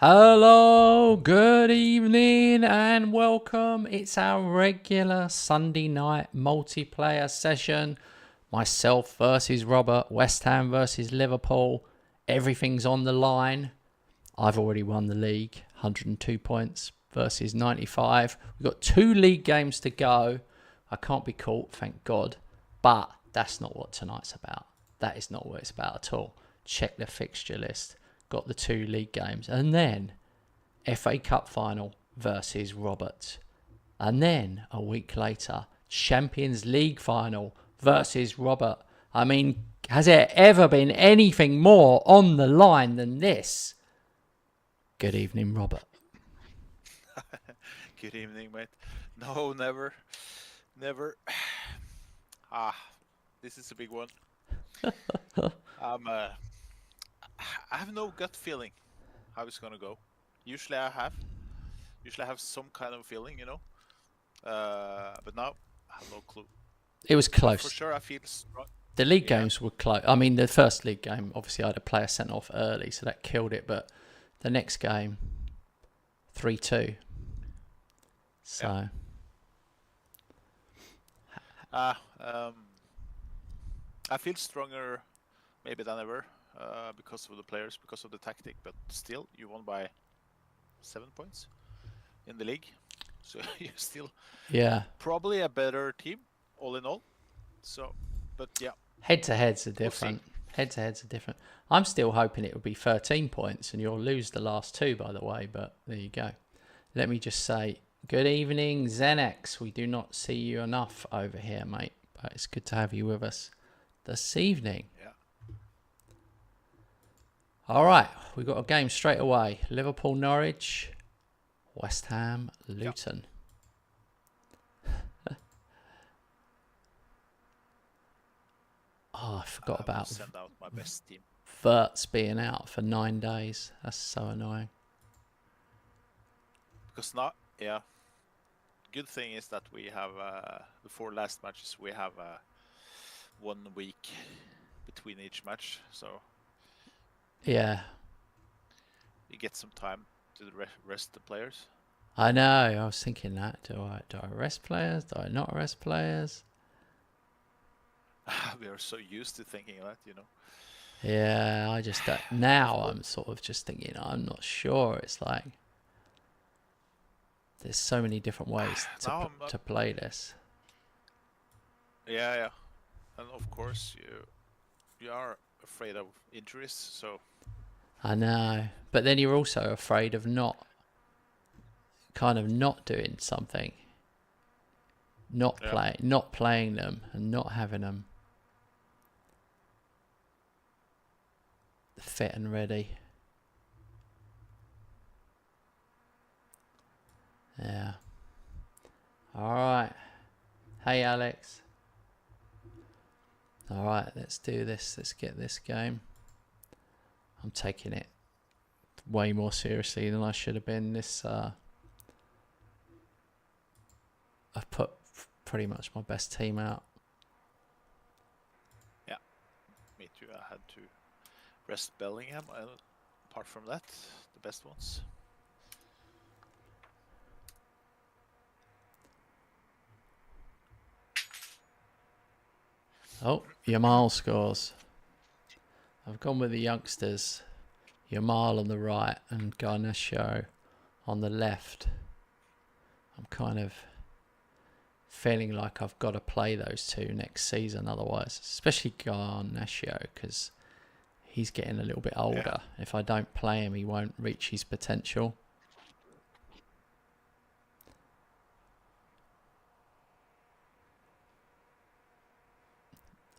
Hello, good evening and welcome. It's our regular Sunday night multiplayer session. Myself versus Robert, West Ham versus Liverpool. Everything's on the line. I've already won the league, 102 points versus 95. We've got 2 league games to go. I can't be caught, thank God. But that's not what tonight's about. That is not what it's about at all. Check the fixture list. Got the 2 league games. And then FA Cup final versus Robert. And then a week later, Champions League final versus Robert. I mean, has there ever been anything more on the line than this? Good evening, Robert. Good evening, mate. No, never. This is a big one. I have no gut feeling how it's gonna go. Usually I have some kind of feeling, but now I have no clue. It was close. For sure, I feel strong. The league games were close. I mean, the first league game, obviously, I had a player sent off early, so that killed it. But the next game, 3-2. So. I feel stronger maybe than ever because of the players, because of the tactic. But still, you won by 7 points in the league, so you're still probably a better team all in all. So, but yeah. Head-to-heads are different. Head-to-heads are different. I'm still hoping it would be 13 points and you'll lose the last 2, by the way, but there you go. Let me just say, good evening, Zenex. We do not see you enough over here, mate, but it's good to have you with us this evening. Yeah. All right, we've got a game straight away. Liverpool-Norwich, West Ham-Luton. Yep. Oh, I forgot about send out my best team. Verts being out for 9 days. That's so annoying. Because good thing is that we have the 4 last matches. We have 1 week between each match, so yeah, you get some time to rest the players. I know. I was thinking that. Do I rest players? Do I not rest players? We are so used to thinking that, Yeah, I just now I'm sort of just thinking. I'm not sure. It's like there's so many different ways to play this. Yeah, and of course you are afraid of injuries, so. I know, but then you're also afraid of not doing something, not playing them, and not having them fit and ready. Yeah. All right. Hey, Alex. All right, let's do this. Let's get this game. I'm taking it way more seriously than I should have been. I've put pretty much my best team out. Yeah, me too. I had to rest Bellingham. Apart from that, the best ones. Oh, Yamal scores. I've gone with the youngsters. Yamal on the right and Garnacho on the left. I'm kind of feeling like I've got to play those 2 next season otherwise, especially Garnacho, because he's getting a little bit older. Yeah. If I don't play him, he won't reach his potential.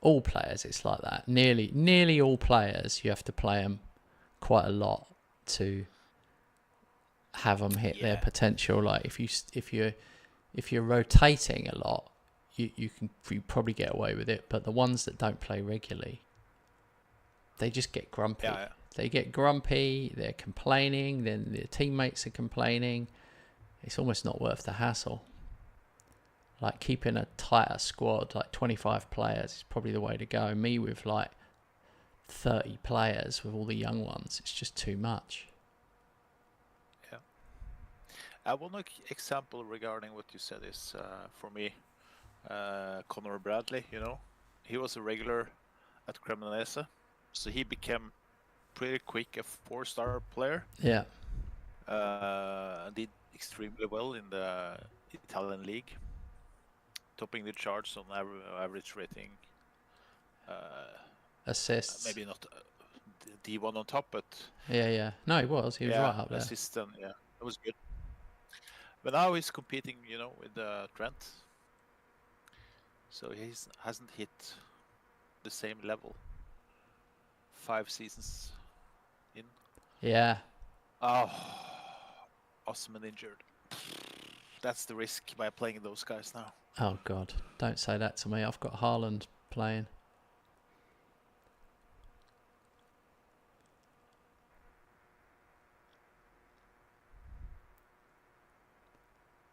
All players, it's like that. Nearly all players, you have to play them quite a lot to have them hit their potential. Like if you're rotating a lot, you probably get away with it. But the ones that don't play regularly, they just get grumpy. Yeah. They get grumpy. They're complaining. Then their teammates are complaining. It's almost not worth the hassle. Like keeping a tighter squad, like 25 players, is probably the way to go. Me with like 30 players with all the young ones, it's just too much. One example regarding what you said is for me, Conor Bradley. You know, he was a regular at Cremonese, so he became pretty quick a 4-star player. Yeah. Did extremely well in the Italian league, topping the charts on average rating. Assists. Maybe not D1 on top, but yeah. No, he was. He was right up there. Assist and it was good. But now he's competing, you know, with Trent, so he hasn't hit the same level. 5 seasons in. Yeah. Oh, Osman injured. That's the risk by playing those guys now. Oh God, don't say that to me. I've got Haaland playing.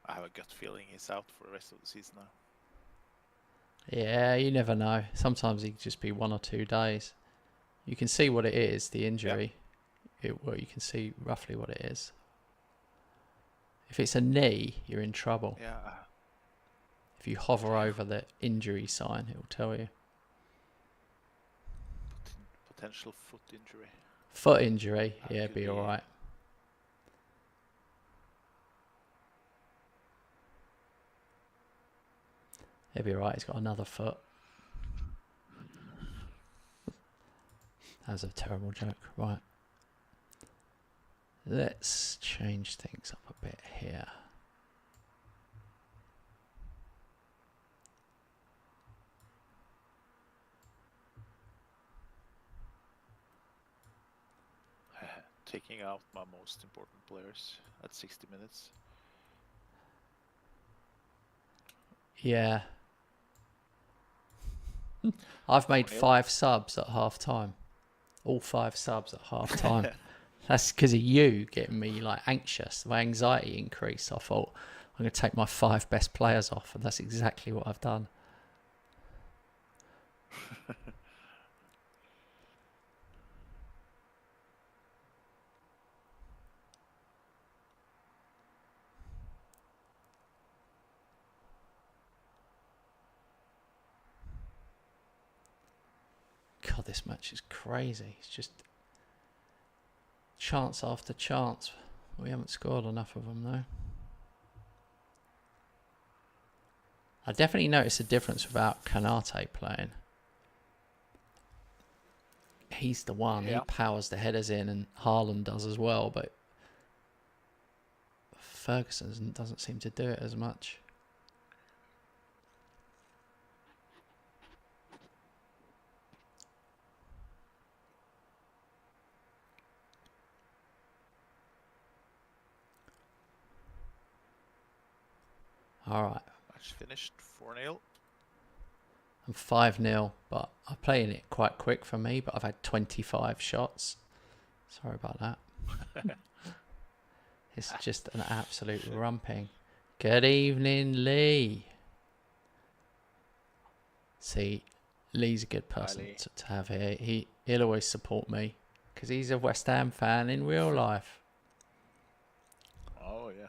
I have a gut feeling he's out for the rest of the season now. Yeah, you never know. Sometimes he could just be 1 or 2 days. You can see what it is, the injury. Well, you can see roughly what it is. If it's a knee, you're in trouble. Yeah. If you hover over the injury sign, it will tell you. Potential foot injury. Foot injury, yeah, be all right. He'll be right. He's got another foot. That was a terrible joke. Right. Let's change things up a bit here. Taking out my most important players at 60 minutes. Yeah. I've made 5 subs at half time. All 5 subs at half time. That's because of you getting me like anxious. My anxiety increased. I thought I'm going to take my 5 best players off, and that's exactly what I've done. God, this match is crazy. It's just chance after chance. We haven't scored enough of them, though. I definitely noticed a difference without Kanate playing. He's the one. He powers the headers in, and Haaland does as well, but Ferguson doesn't seem to do it as much. All right. Match finished 4-0. I'm 5-0, but I'm playing it quite quick for me, but I've had 25 shots. Sorry about that. It's just an absolute rumping. Good evening, Lee. See, Lee's a good person to have here. He'll always support me because he's a West Ham fan in real life. Oh, yeah.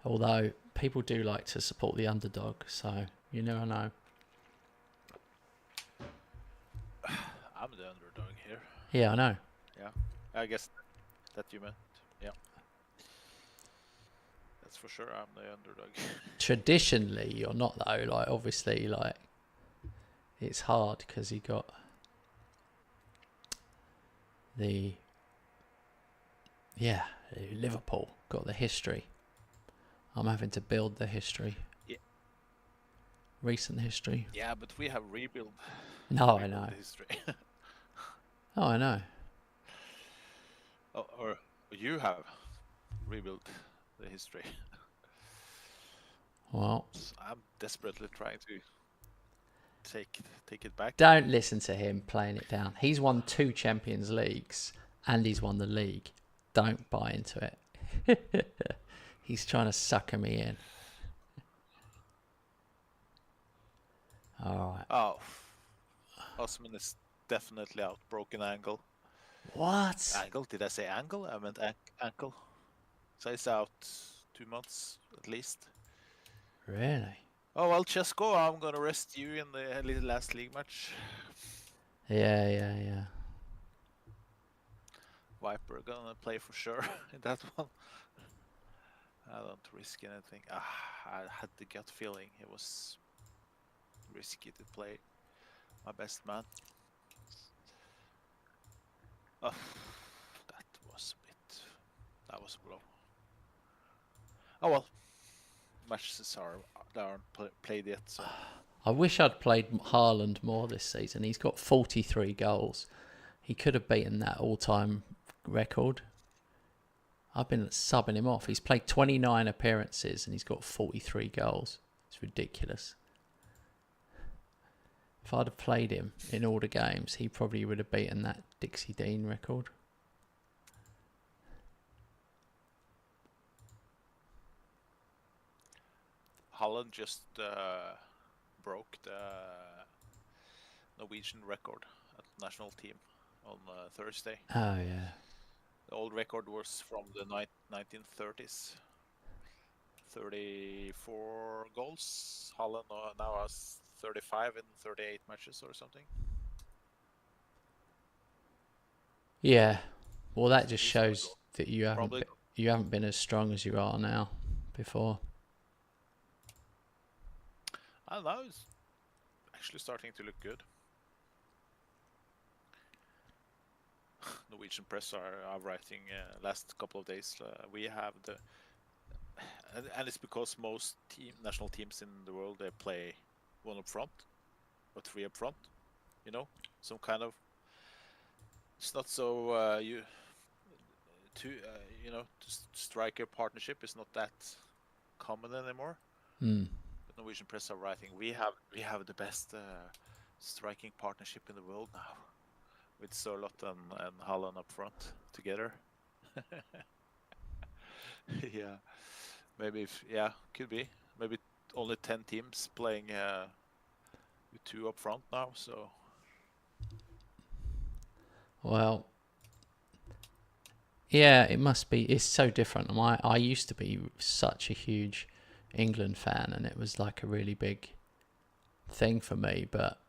Although people do like to support the underdog, so you never know. I'm the underdog here. Yeah, I know. Yeah, I guess that you meant. Yeah, that's for sure. I'm the underdog. Traditionally, you're not though. Like obviously, like it's hard because you got Liverpool got the history. I'm having to build the history. Yeah. Recent history. Yeah, but we have rebuilt. No, I know. The history. Oh, I know. Or you have rebuilt the history. Well, I'm desperately trying to take it back. Don't listen to him playing it down. He's won 2 Champions Leagues and he's won the league. Don't buy into it. He's trying to sucker me in. All right. Oh, Osman is definitely out. Broken ankle. What? Ankle? Did I say ankle? I meant ankle. So he's out 2 months at least. Really? Oh well, Chesko, I'm gonna rest you in the last league match. Yeah. Viper gonna play for sure in that one. I don't risk anything. I had the gut feeling it was risky to play my best man. Oh, that was a blow. Oh well, matches aren't played yet, so. I wish I'd played Haaland more this season. He's got 43 goals. He could have beaten that all-time record. I've been subbing him off. He's played 29 appearances and he's got 43 goals. It's ridiculous. If I'd have played him in all the games, he probably would have beaten that Dixie Dean record. Holland just broke the Norwegian record at the national team on Thursday. Oh, yeah. The old record was from the 1930s. 34 goals. Holland now has 35 in 38 matches or something. Yeah. Well, that just shows that you haven't been as strong as you are now before. And now it's actually starting to look good. Norwegian press are writing last couple of days. We have and it's because most national teams in the world, they play one up front or three up front. You know, some kind of. It's not so striker partnership is not that common anymore. Mm. The Norwegian press are writing, we have the best striking partnership in the world now, with Sørloth and Haaland up front together. Yeah, maybe could be. Maybe only 10 teams playing with two up front now. So. Well. Yeah, it must be. It's so different. I used to be such a huge England fan, and it was like a really big thing for me, but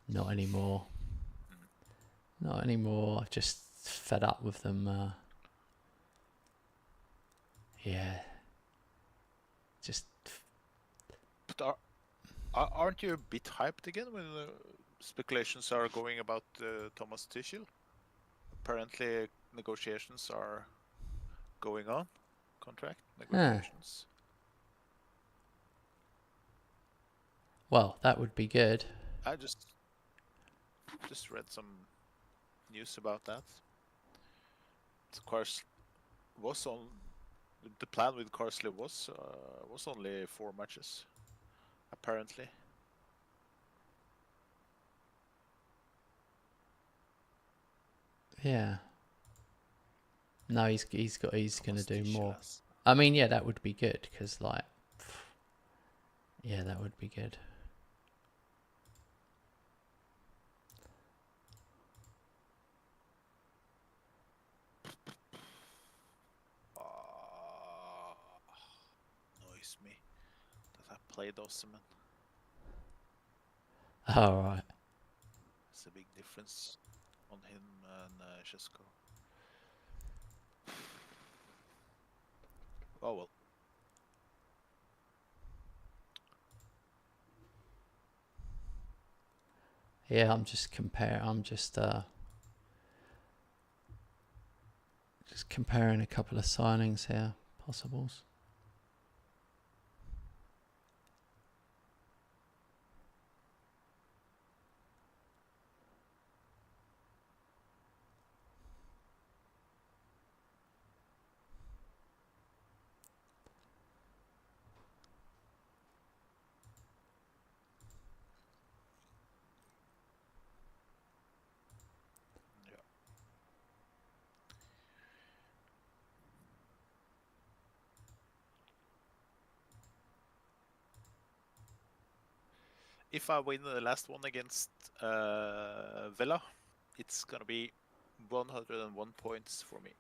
not anymore. Not anymore. I've just fed up with them. Yeah. Just. But aren't you a bit hyped again when the speculations are going about Thomas Tuchel? Apparently, negotiations are going on. Contract negotiations. Well, that would be good. I just read some news about that. Of course, the plan with Carsley was only 4 matches, apparently. Yeah. No, he's going to do more. I mean, yeah, that would be good because, like, yeah, that would be good. Annoys me that I played Osimhen. All right. It's a big difference on him and Chesko. Oh well. Yeah, I'm just comparing a couple of signings here, possibles. If I win the last one against Villa, it's gonna be 101 points for me.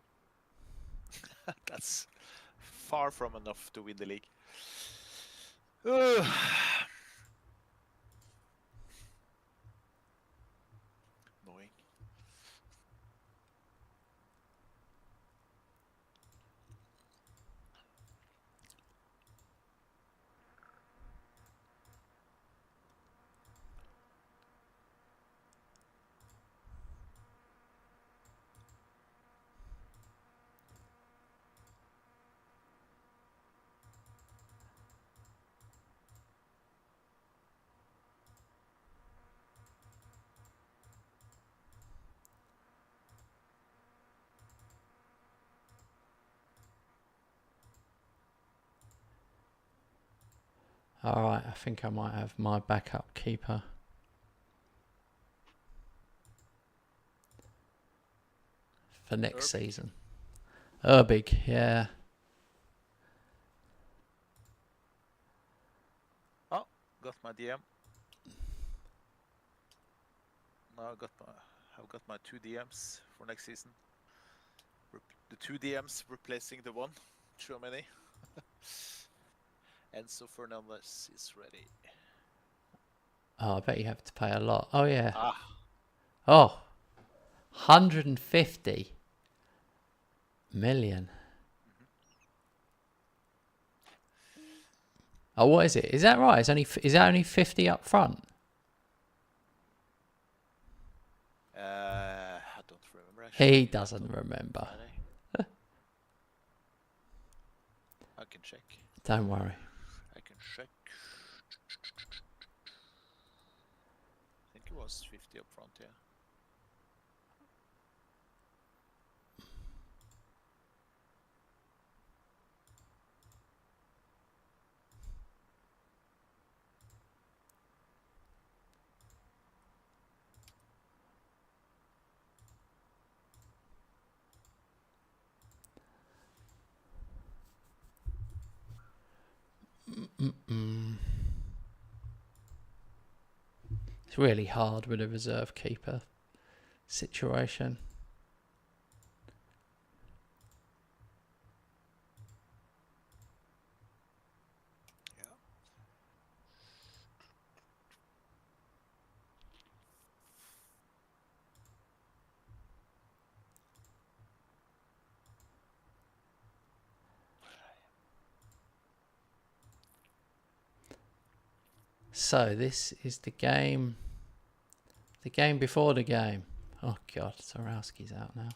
That's far from enough to win the league. Annoying. Alright, I think I might have my backup keeper. For next season. Urbig, yeah. Oh, got my DM. Now I've got my 2 DMs for next season. The 2 DMs replacing the 1. Too many. Enzo Fernandez is ready. Oh, I bet you have to pay a lot. Oh, yeah. Ah. Oh, 150 million. Oh, what is it? Is that right? Is that only 50 up front? I don't remember actually. He doesn't remember. I can check. Don't worry. I can check. I think it was 50 up front, yeah. It's really hard with a reserve keeper situation. So this is the game before the game. Oh God, Zarowski's out now.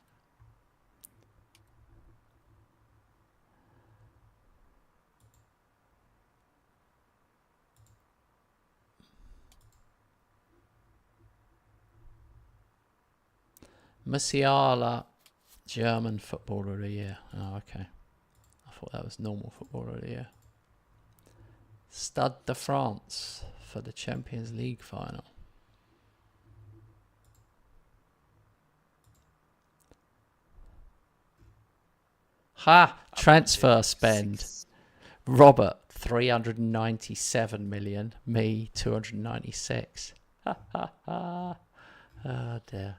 Musiala, German Footballer of the Year. Oh, okay. I thought that was normal Footballer of the Year. Stade de France for the Champions League final. Ha! Transfer spend. Robert, 397 million. Me, 296. Ha ha ha. Oh dear.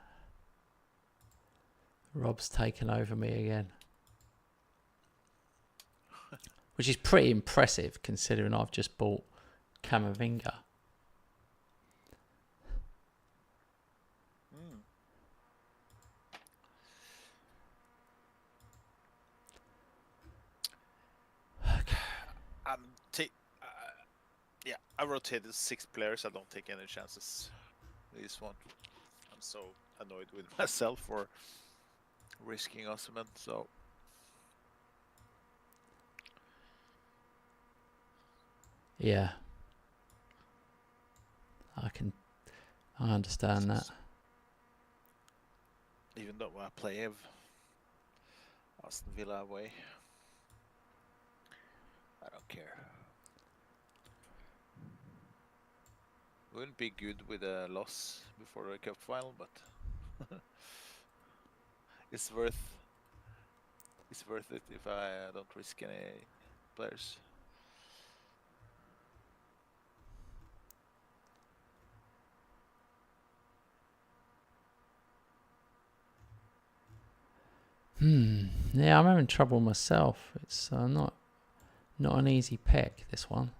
Rob's taken over me again. Which is pretty impressive considering I've just bought Camavinga. Yeah, I rotated 6 players. I don't take any chances. This one, I'm so annoyed with myself for risking Osimhen. So yeah, I understand that. Even though I play Aston Villa away, I don't care. Wouldn't be good with a loss before the cup final, but it's worth it if I don't risk any players. Yeah, I'm having trouble myself. It's not an easy pick, this one.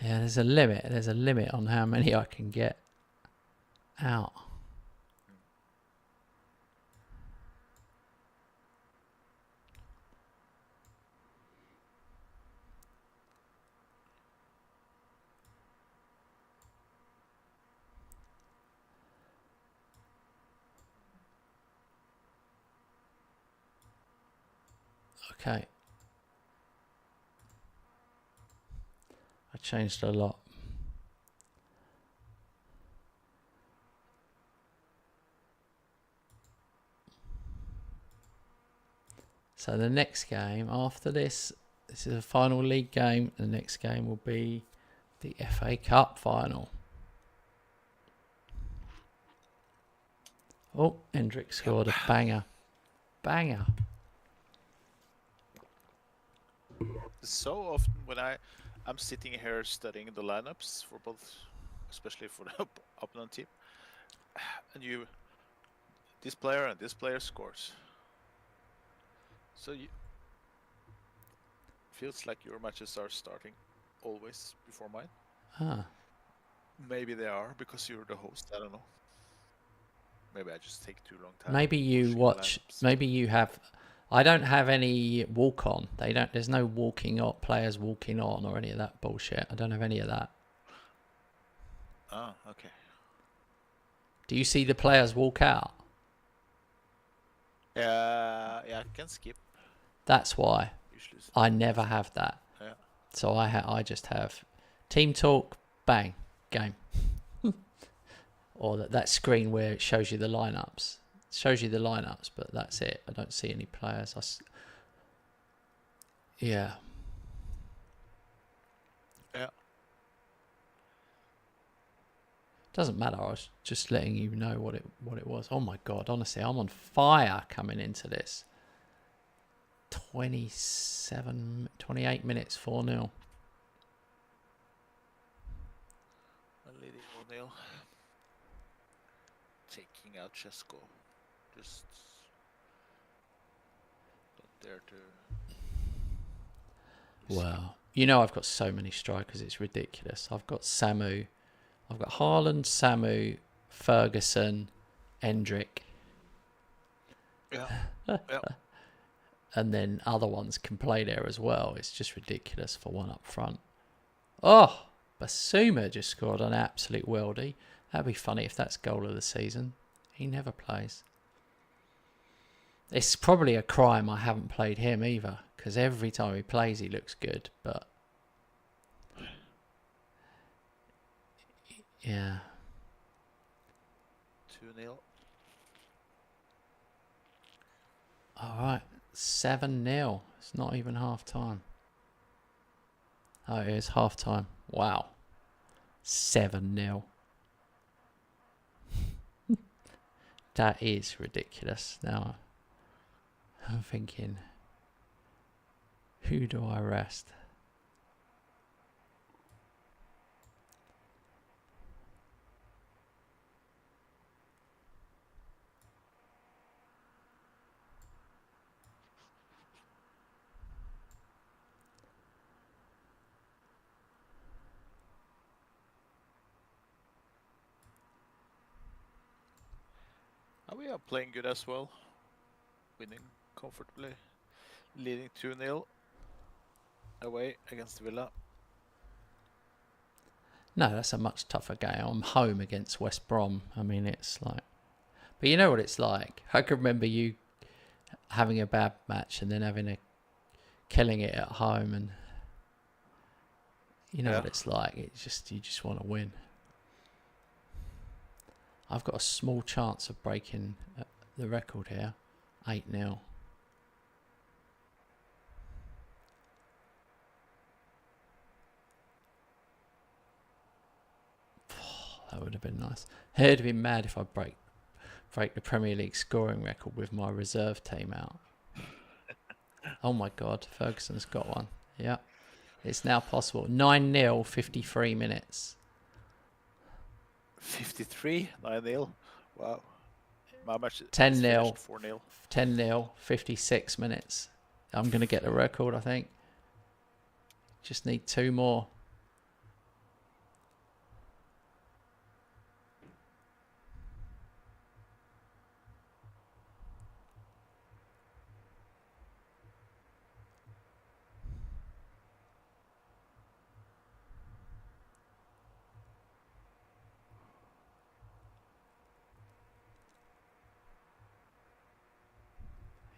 Yeah, there's a limit. There's a limit on how many I can get out. Okay. I changed a lot. So the next game after this is a final league game. The next game will be the FA Cup final. Oh, Hendrick scored a banger. Banger. So often when I'm sitting here studying the lineups for both, especially for the opponent team, and this player and this player scores. So feels like your matches are starting always before mine. Ah. Maybe they are because you're the host. I don't know. Maybe I just take too long time. Maybe you watch. Maybe you have. I don't have any walk on. They don't. There's no players walking on or any of that bullshit. I don't have any of that. Oh, okay. Do you see the players walk out? Yeah, I can skip. That's why. Usually. I never have that. Yeah. So I just have team talk, bang, game. Or that screen where it shows you the lineups. It shows you the lineups, but that's it. I don't see any players. Yeah. Yeah. Doesn't matter. I was just letting you know what it was. Oh my god! Honestly, I'm on fire coming into this. 28 minutes, 4-0. I'm leading 1-0. Taking out Chesko. Just not there to. Wow. You know I've got so many strikers, it's ridiculous. I've got Samu. I've got Haaland, Samu, Ferguson, Hendrick. Yeah. And then other ones can play there as well. It's just ridiculous for one up front. Oh, Basuma just scored an absolute worldie. That'd be funny if that's goal of the season. He never plays. It's probably a crime I haven't played him either, because every time he plays he looks good, but yeah. 2-0. Alright, 7-0. It's not even half time. Oh, it is half time. Wow. 7-0. That is ridiculous. Now I'm thinking, who do I rest? We are playing good as well. Winning comfortably. Leading 2-0 away against Villa. No, that's a much tougher game. I'm home against West Brom. I mean, it's like... But you know what it's like? I can remember you having a bad match and then killing it at home, and you know what it's like. It's just, you just want to win. I've got a small chance of breaking the record here. 8-0. That would have been nice. It would have been mad if I break the Premier League scoring record with my reserve team out. Oh my God, Ferguson's got one. Yeah. It's now possible. 9-0, 53 minutes. 53, 9-0. Wow. My match 10-0, 4-0. 10-0, 56 minutes. I'm going to get the record, I think. Just need 2 more.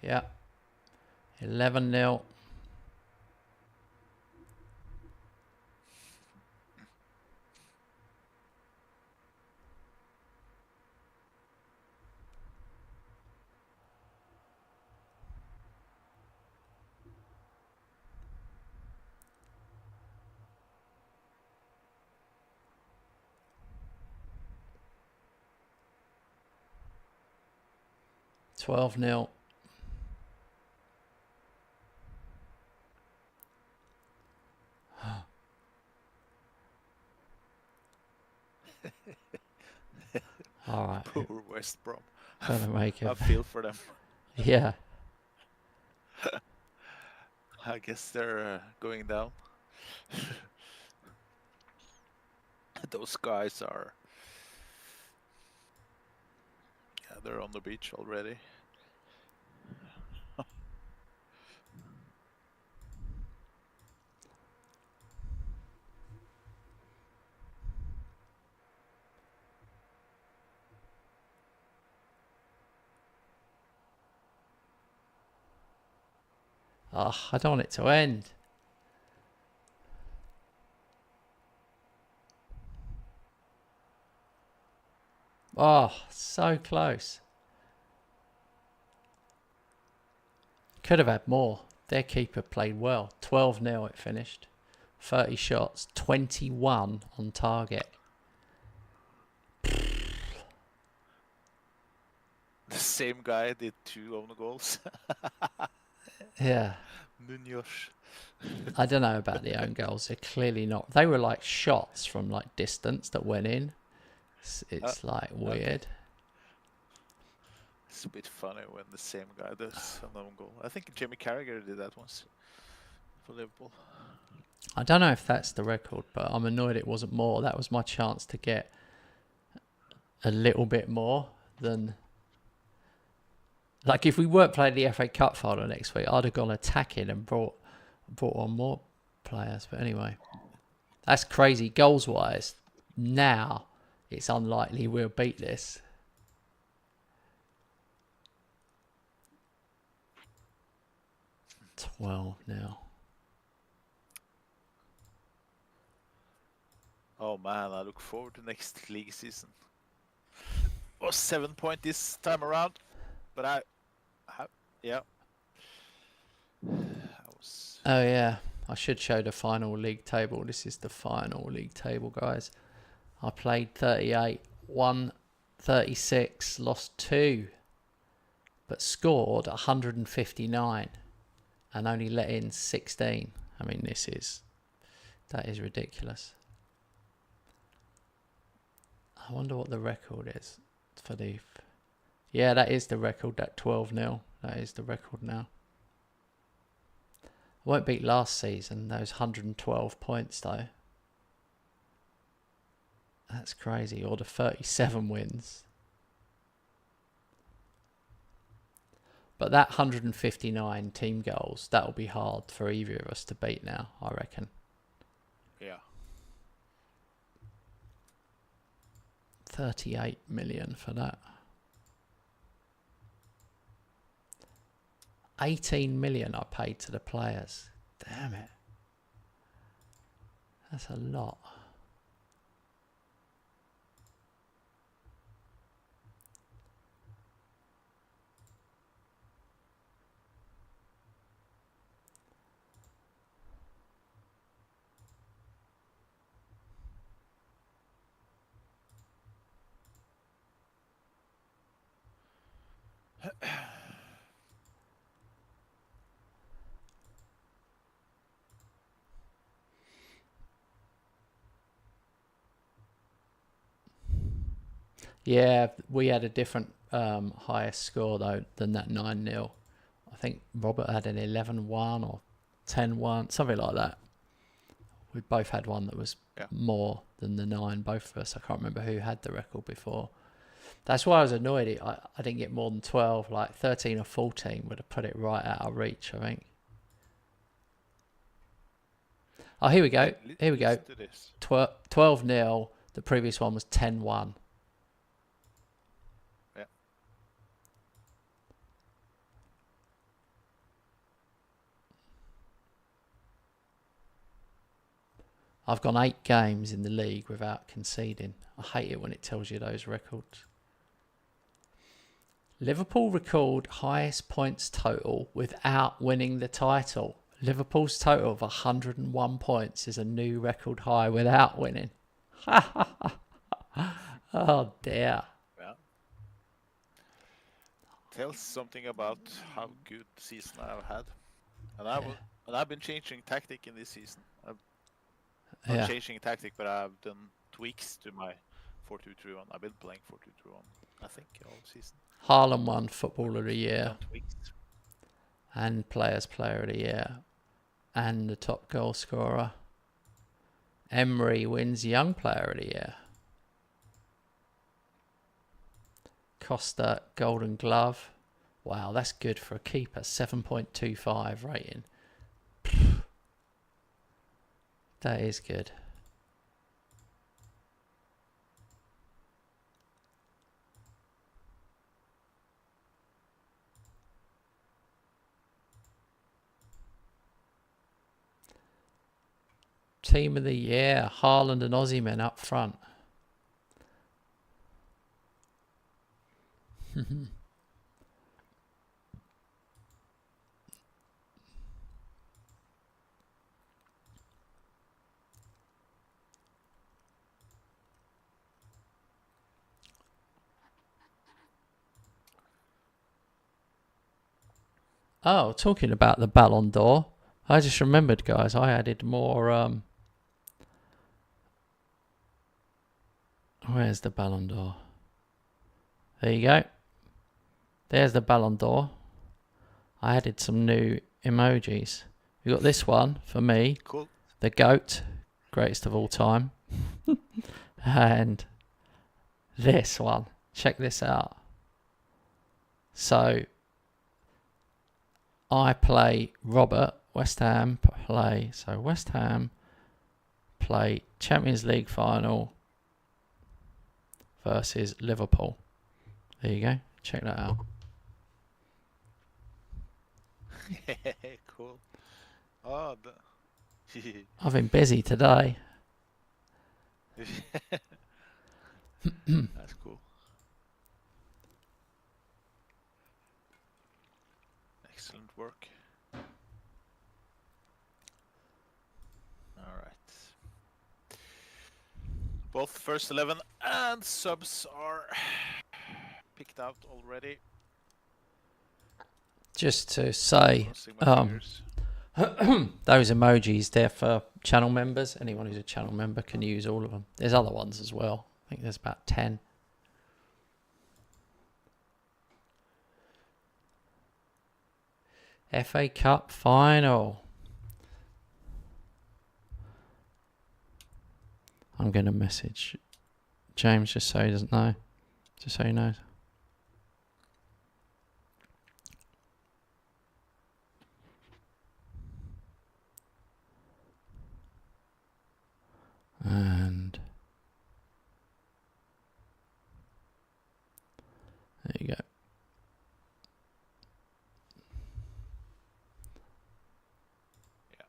Yeah. 11-0. $12-0. All right. Poor West Brom. Gotta make it. I feel for them. Yeah. I guess they're going down. Those guys are... Yeah, they're on the beach already. Oh, I don't want it to end. Oh, so close. Could have had more. Their keeper played well. 12-0 it finished. 30 shots, 21 on target. The same guy did 2 own goals. Yeah. Munoz. I don't know about the own goals. They're clearly not. They were like shots from like distance that went in. It's like weird. Okay. It's a bit funny when the same guy does an own goal. I think Jamie Carragher did that once for Liverpool. I don't know if that's the record, but I'm annoyed it wasn't more. That was my chance to get a little bit more than... Like if we weren't playing the FA Cup final next week, I'd have gone attacking and brought on more players. But anyway, that's crazy. Goals wise, now it's unlikely we'll beat this. $12 now. Oh man, I look forward to next league season. Oh, 7 point this time around, but yeah. Oh yeah, I should show the final league table. This is the final league table, guys. I played 38, won 36, lost 2, but scored 159 and only let in 16. I mean, that is ridiculous. I wonder what the record is for the... Yeah, that is the record, that 12-0. That is the record now. I won't beat last season, those 112 points though. That's crazy. Or the 37 wins. But that 159 team goals, that'll be hard for either of us to beat now, I reckon. Yeah. 38 million for that. 18 million I paid to the players. Damn it. That's a lot. Yeah, we had a different highest score though than that 9-0. I think Robert had an 11-1 or 10-1, something like that. We both had one that was more than the 9, both of us. I can't remember who had the record before. That's why I was annoyed. I didn't get more than 12. Like 13 or 14 would have put it right out of reach, I think. Oh, here we go. Here we go. 12-0. The previous one was 10-1. Yeah. I've gone 8 games in the league without conceding. I hate it when it tells you those records. Liverpool record highest points total without winning the title. Liverpool's total of 101 points is a new record high without winning. Oh dear. Yeah. Tells something about how good season I've had. And I've been changing tactic in this season. Not changing tactic, but I've done tweaks to my 4-2-3-1. I've been playing 4-2-3-1, I think, all season. Haaland won Footballer of the Year. And Players Player of the Year. And the top goal scorer. Emery wins Young Player of the Year. Costa Golden Glove. Wow, that's good for a keeper. 7.25 rating. That is good. Team of the Year, Haaland and Osimhen up front. Oh, talking about the Ballon d'Or, I just remembered, guys, I added more... Where's the Ballon d'Or? There you go. There's the Ballon d'Or. I added some new emojis. We got this one for me. Cool. The GOAT, greatest of all time. And this one. Check this out. So, I play Robert. West Ham play. So, West Ham play Champions League final versus Liverpool. There you go. Check that out. Cool. Oh, I've been busy today. That's cool. Excellent work. All right. Both first 11 and subs are picked out already. Just to say, those emojis, they're for channel members. Anyone who's a channel member can use all of them. There's other ones as well. I think there's about 10. FA Cup final. I'm going to message James just so he doesn't know. Just so he knows. And there you go. Yeah.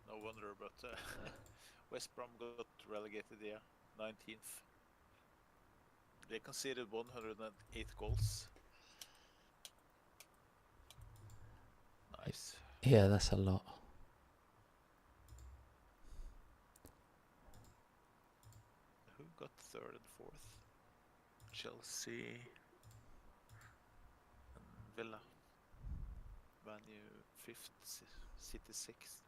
No wonder, but West Brom got relegated here, 19th. They conceded 108 goals. Nice. Yeah, that's a lot. Who got 3rd and 4th? Chelsea and Villa. Man U 5th, City 6th.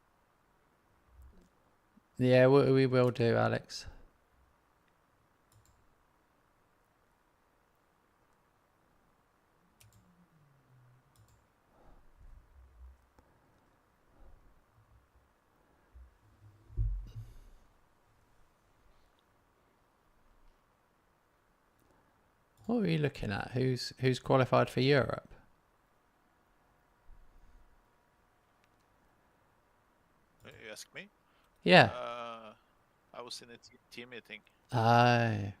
Yeah, we will do, Alex. What are you looking at? Who's qualified for Europe? You ask me? Yeah. I was in a team meeting. Aye.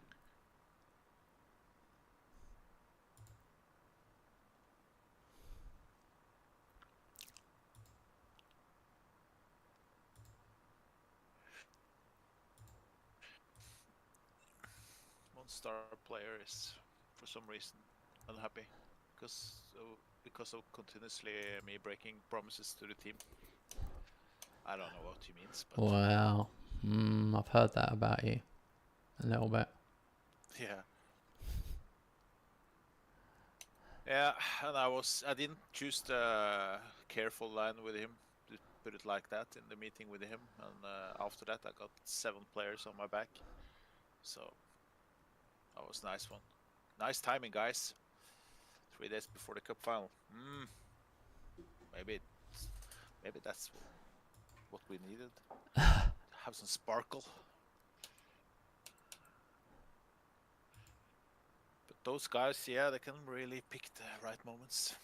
One star player is, for some reason, unhappy because of continuously me breaking promises to the team. I don't know what he means, but Wow. I've heard that about you a little bit. yeah. Yeah, and I didn't choose the careful line with him, to put it like that, in the meeting with him, and after that I got 7 players on my back, so that was a nice one. Nice timing, guys. 3 days before the cup final. Maybe that's what we needed. Have some sparkle. But those guys, yeah, they can really pick the right moments.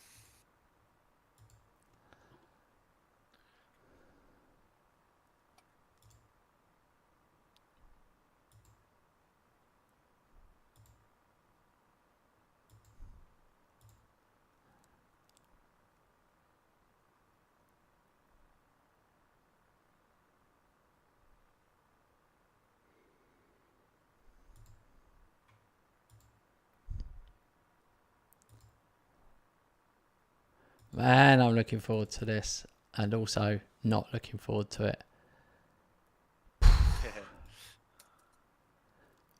Man, I'm looking forward to this, and also not looking forward to it.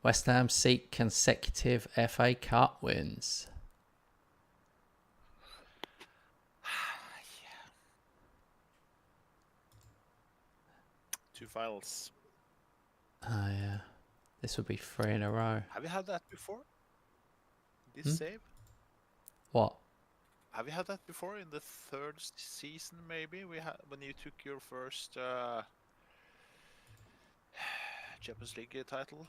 West Ham seek consecutive FA Cup wins. Yeah. 2 finals. Oh yeah, this would be 3 in a row. Have you had that before? This save? What? Have you had that before in the 3rd season? Maybe we had when you took your first Champions League title.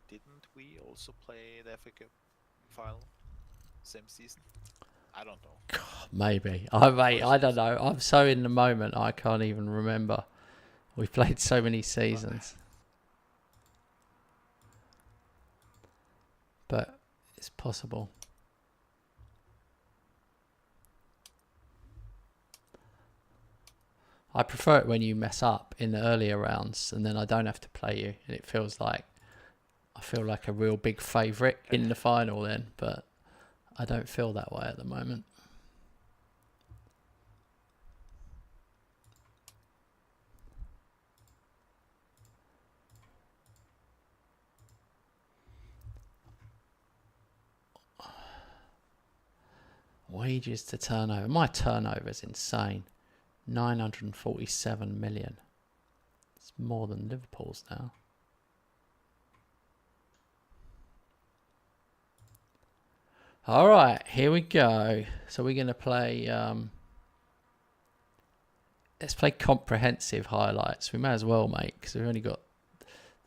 Didn't we also play the FA Cup final same season? I don't know. God, maybe. I don't know. I'm so in the moment I can't even remember. We've played so many seasons. But it's possible. I prefer it when you mess up in the earlier rounds and then I don't have to play you. And it feels like I feel like a real big favourite in the final then. But I don't feel that way at the moment. Wages to turnover. My turnover is insane. 947 million. It's more than Liverpool's now. All right, here we go. So we're going to play... let's play comprehensive highlights. We may as well, mate, because we've only got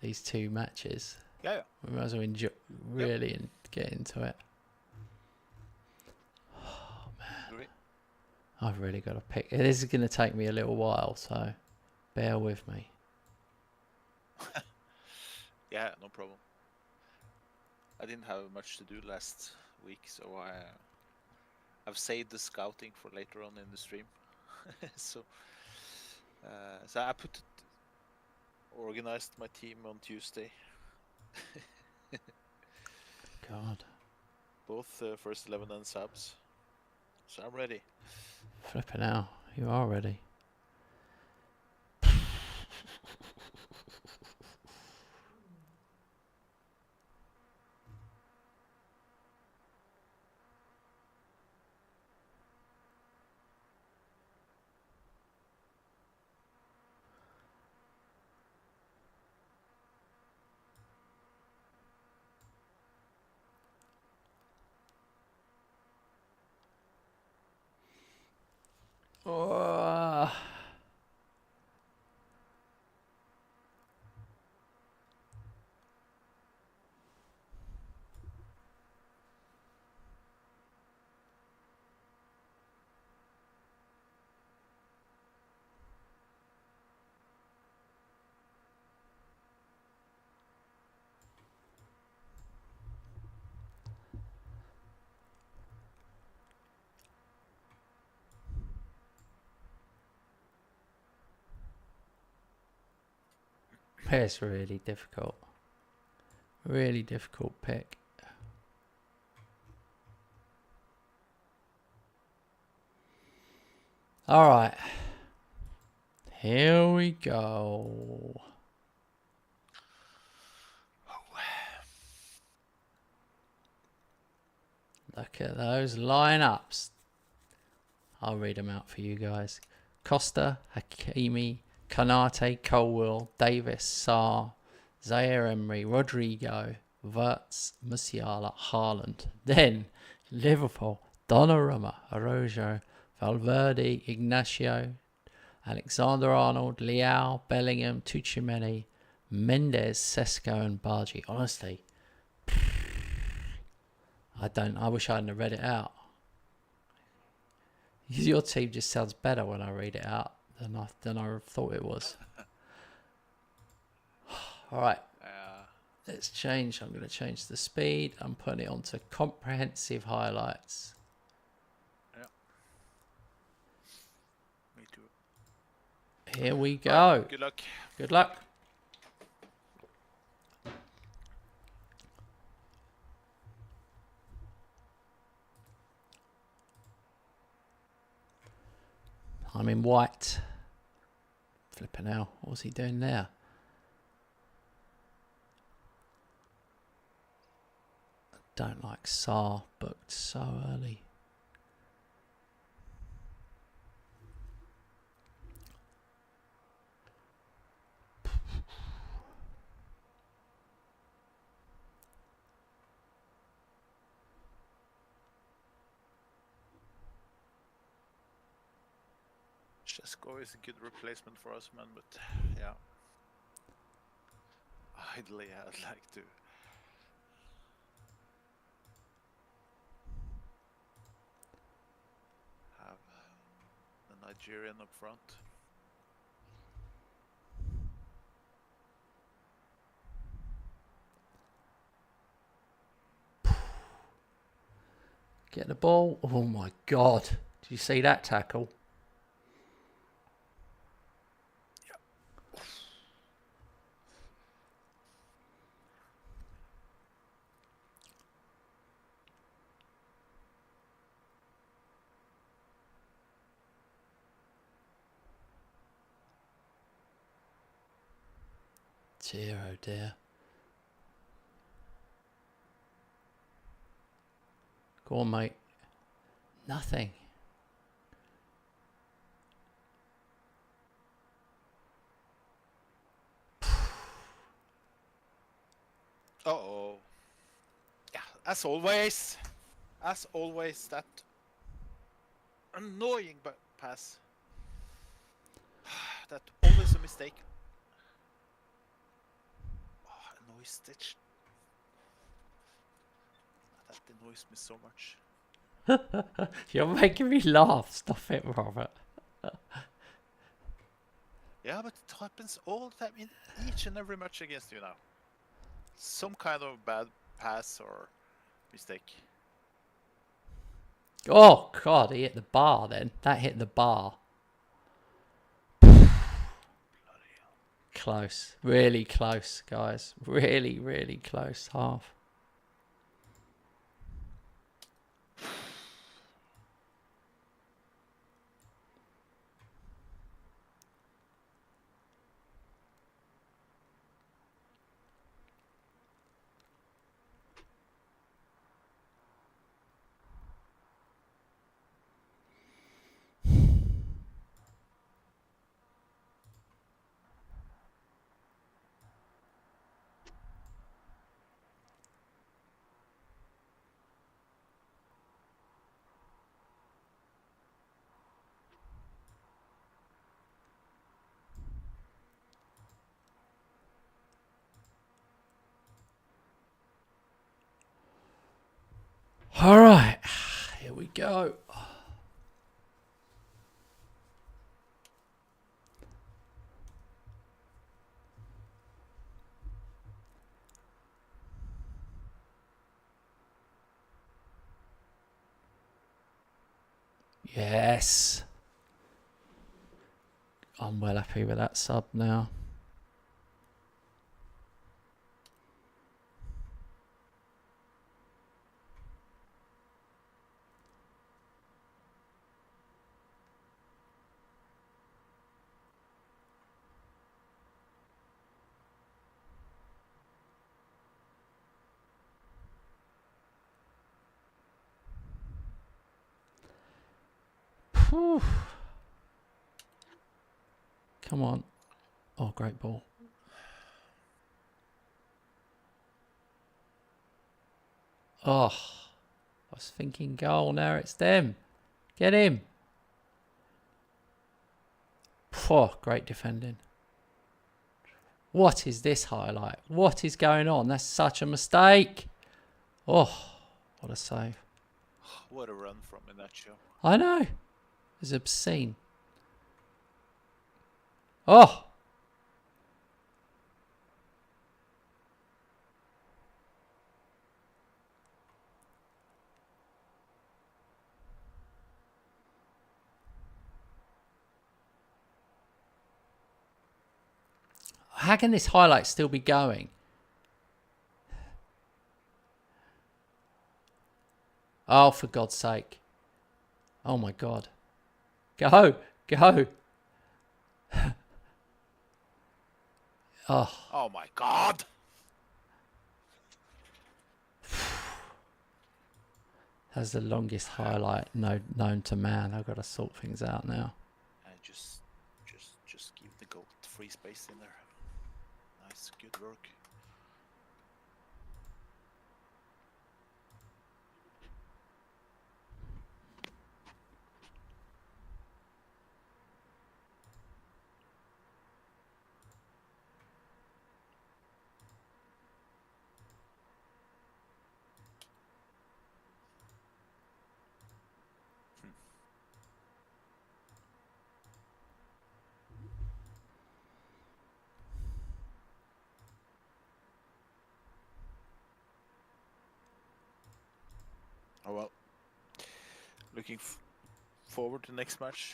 these 2 matches. Yeah. We might as well get into it. Oh, man. Great. I've really got to pick. This is going to take me a little while, so bear with me. Yeah, no problem. I didn't have much to do last week, so I've saved the scouting for later on in the stream. so I organized my team on Tuesday. God. Both first 11 and subs. So I'm ready. Flipping out. You are ready. Oh. It's really difficult. Really difficult pick. All right. Here we go. Look at those lineups. I'll read them out for you guys. Costa, Hakimi, Konate, Colwill, Davis, Sarr, Zaire Emery, Rodrigo, Wirtz, Musiala, Haaland. Then Liverpool, Donnarumma, Araujo, Valverde, Ignacio, Alexander-Arnold, Leao, Bellingham, Tuchimeni, Mendes, Sesko and Bargi. Honestly, I wish I hadn't read it out. Your team just sounds better when I read it out than I thought it was. All right. Let's change. I'm going to change the speed. I'm putting it onto comprehensive highlights. Yeah. Me too. Here we go. Right, good luck. Good luck. I'm in white. Flipping hell. What's he doing there? I don't like Sarr booked so early. Sesko is a good replacement for us, man, but yeah. Ideally, I'd like to have the Nigerian up front. Get the ball. Oh my God. Did you see that tackle? Dear, oh dear. Go on, mate. Nothing. Uh-oh. Yeah, as always, that annoying pass. That always a mistake. Oh, annoys Stitch. That annoys me so much. You're making me laugh. Stop it, Robert. Yeah, but it happens all the time in each and every match against you now. Some kind of bad pass or mistake. Oh, God, he hit the bar then. That hit the bar. Close. Really close, guys. Really, really close. Half. All right, here we go. Yes. I'm well happy with that sub now. Whew. Come on. Oh, great ball. Oh, I was thinking goal. Now it's them. Get him. Oh, great defending. What is this highlight? What is going on? That's such a mistake. Oh, what a save. What a run from Inacho. I know. It's obscene. Oh. How can this highlight still be going? Oh, for God's sake. Oh, my God. Go. Go. Oh. Oh, my God. That's the longest highlight known to man. I've got to sort things out now. And just give the goat free space in there. Nice, good work. Oh well. Looking forward to next match.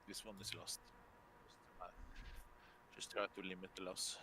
This one is lost. Just try to limit the loss.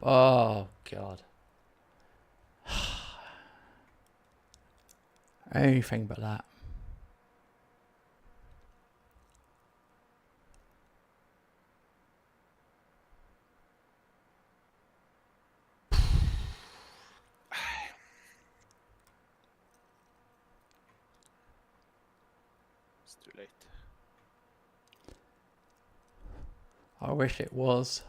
Oh, God. Anything but that. It's too late. I wish it was.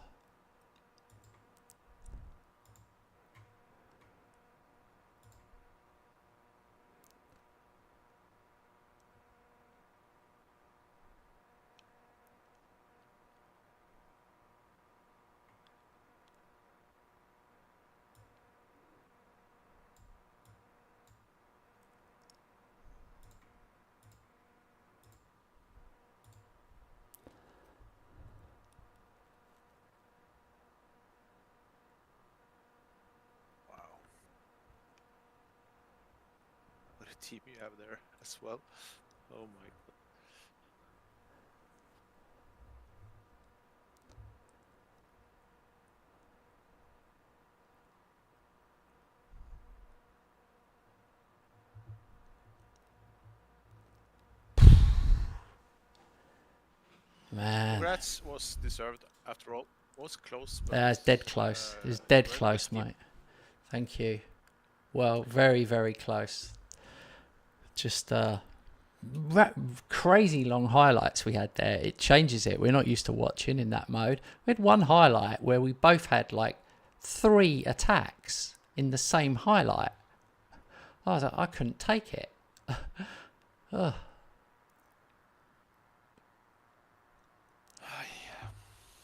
What a team you have there as well. Oh my God. Man. Congrats, was deserved after all. Was close. But, Yeah, it's dead close. It's dead close, mate. Thank you. Well, very, very close. Just crazy long highlights we had there. It changes it. We're not used to watching in that mode. We had one highlight where we both had like 3 attacks in the same highlight. I was like, I couldn't take it. Oh.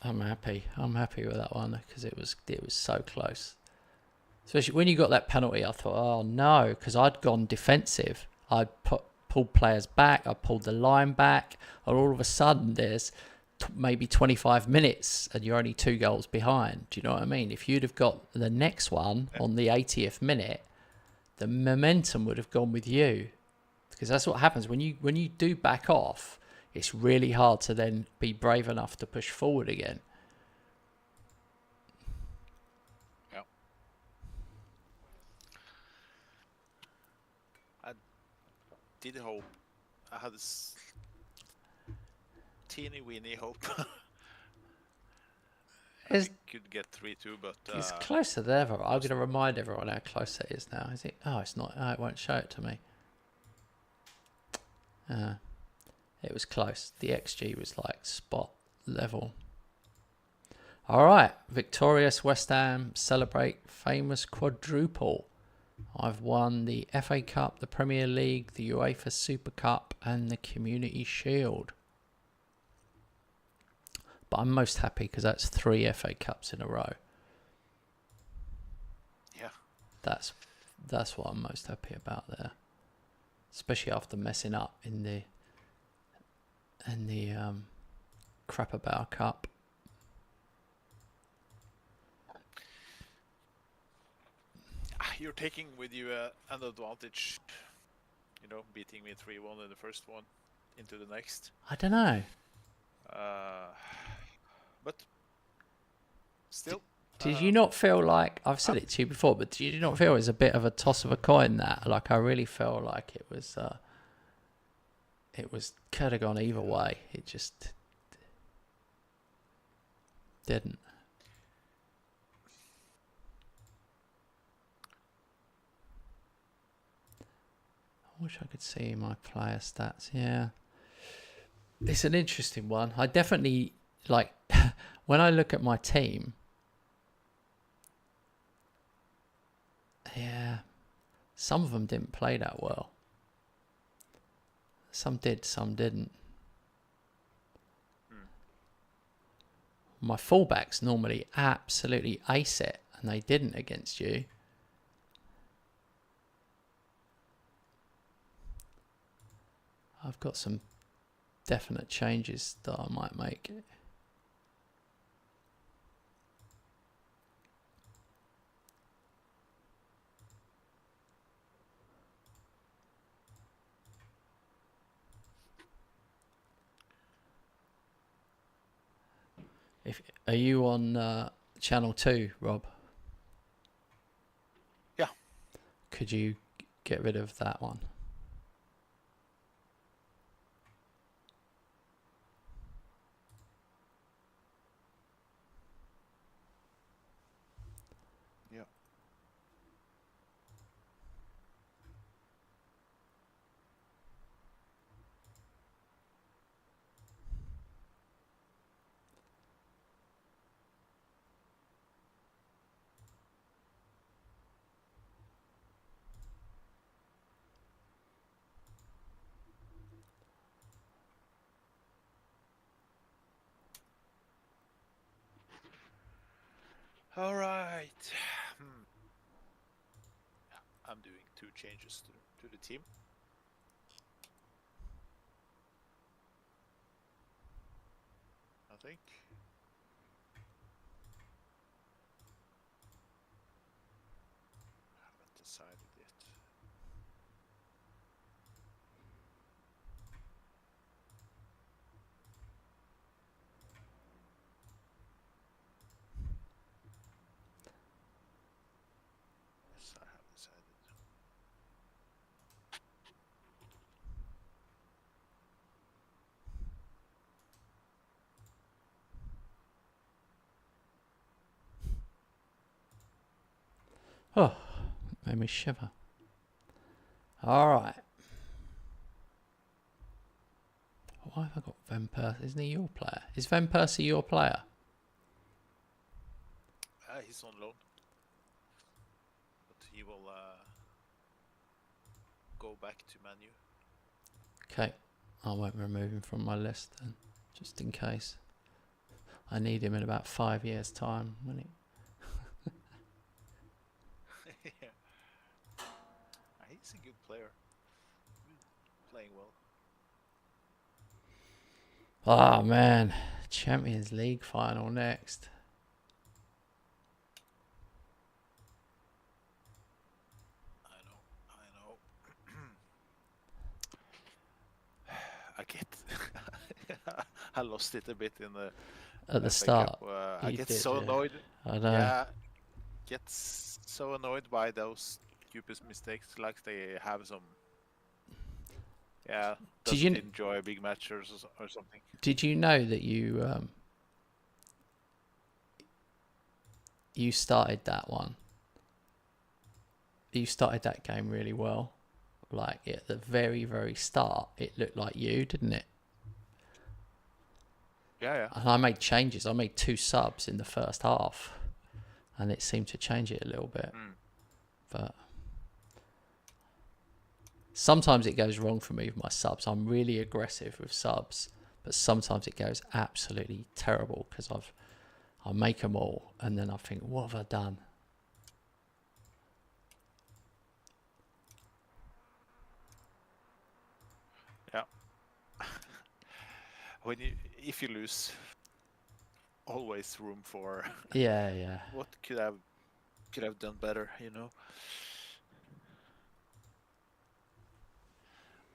I'm happy with that one because it was so close. Especially when you got that penalty, I thought, oh no, because I'd gone defensive. I'd pulled players back, I pulled the line back, and all of a sudden there's maybe 25 minutes and you're only 2 goals behind. Do you know what I mean? If you'd have got the next one on the 80th minute, the momentum would have gone with you, because that's what happens when you do back off. It's really hard to then be brave enough to push forward again. Yeah. I did hope. I had this teeny weeny hope. I could get 3-2, but it's closer than ever. I'm going to remind everyone how close it is now. Is it? Oh, it's not. Oh, it won't show it to me. It was close. The XG was like spot level. All right. Victorious West Ham celebrate famous quadruple. I've won the FA Cup, the Premier League, the UEFA Super Cup, and the Community Shield. But I'm most happy because that's 3 FA Cups in a row. Yeah. That's what I'm most happy about there. Especially after messing up in the Crapabao Cup. You're taking with you an advantage, beating me 3-1 in the first one into the next. I don't know. But still. Did you not feel like, I've said it to you before, but did you not feel it was a bit of a toss of a coin that? Like, I really felt like it could have gone either way. It just didn't. I wish I could see my player stats. Yeah. It's an interesting one. I definitely, like, when I look at my team, yeah, some of them didn't play that well. Some did, some didn't. My fullbacks normally absolutely ace it, and they didn't against you. I've got some definite changes that I might make. Are you on channel 2, Rob? Yeah. Could you get rid of that one? Yeah. All right. I'm doing 2 changes to the team. I think. I haven't decided yet. Yes, I have decided. Oh, made me shiver. All right. Why have I got Van Persie? Isn't he your player? Is Van Persie your player? He's on loan. But he will go back to Man U. Okay. I won't remove him from my list then, just in case. I need him in about 5 years' time. When it... Yeah. He's a good player. Playing well. Oh, man. Champions League final next. I know. I get I lost it a bit in the At the FA start, Cup. I you get did, so yeah. annoyed. I know. Yeah, get so annoyed by those stupid mistakes, like they have some. Yeah, doesn't enjoy big matches or something. Did you know that you started that one? You started that game really well. Like at the very, very start, it looked like you, didn't it? Yeah. And I made changes. I made 2 subs in the first half, and it seemed to change it a little bit. But sometimes it goes wrong for me with my subs. I'm really aggressive with subs, but sometimes it goes absolutely terrible because I make them all, and then I think, what have I done? Yeah. If you lose, always room for. Yeah. What could have done better, you know.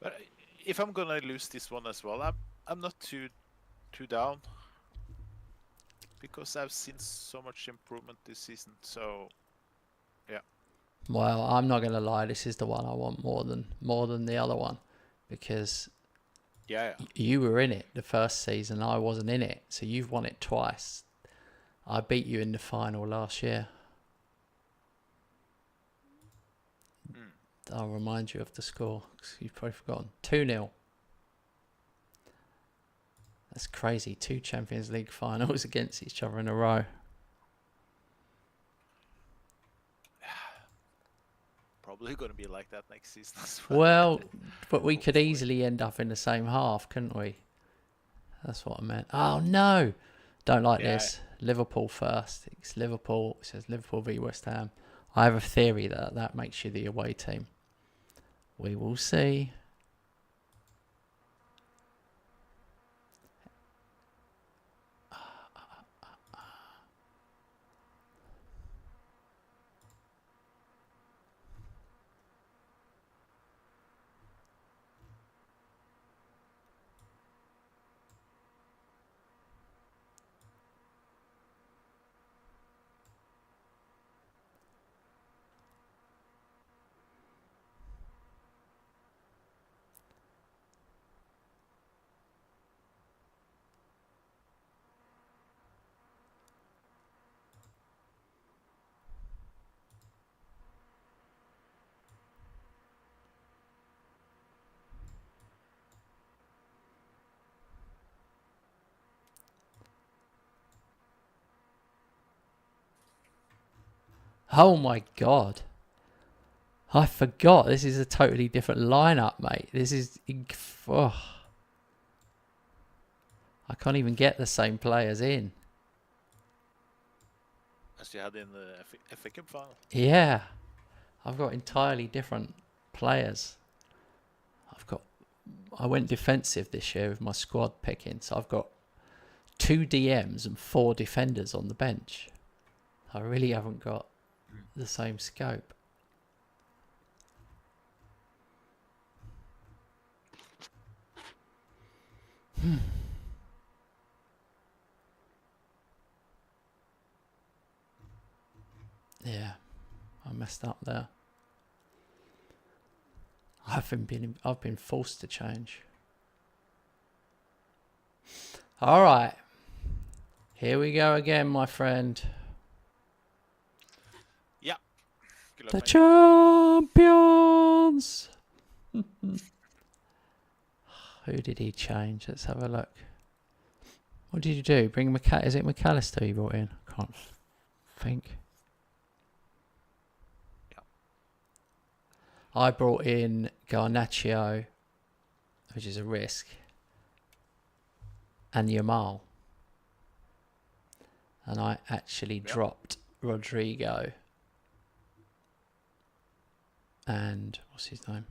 But if I'm gonna lose this one as well, I'm not too down, because I've seen so much improvement this season. So yeah. Well, I'm not gonna lie. This is the one I want more than the other one, because you were in it the first season. I wasn't in it, so you've won it twice. I beat you in the final last year. I'll remind you of the score, because you've probably forgotten. 2-0. That's crazy. 2 Champions League finals against each other in a row. Probably going to be like that next season as well. Well, but we could easily end up in the same half, couldn't we? That's what I meant. Oh, no. Don't like this. Liverpool first. It's Liverpool. It says Liverpool v West Ham. I have a theory that makes you the away team. We will see. Oh my God. I forgot. This is a totally different lineup, mate. This is... Oh. I can't even get the same players in. As you had in the FA Cup final. Yeah. I've got entirely different players. I went defensive this year with my squad picking, so I've got 2 DMs and 4 defenders on the bench. I really haven't got the same scope. Yeah, I messed up there. I've been forced to change. All right, here we go again, my friend. Yeah. The champions. Who did he change? Let's have a look. What did you do? Bring Is it McAllister you brought in? I can't think. I brought in Garnacho, which is a risk, and Yamal. And I actually dropped Rodrigo. And what's his name?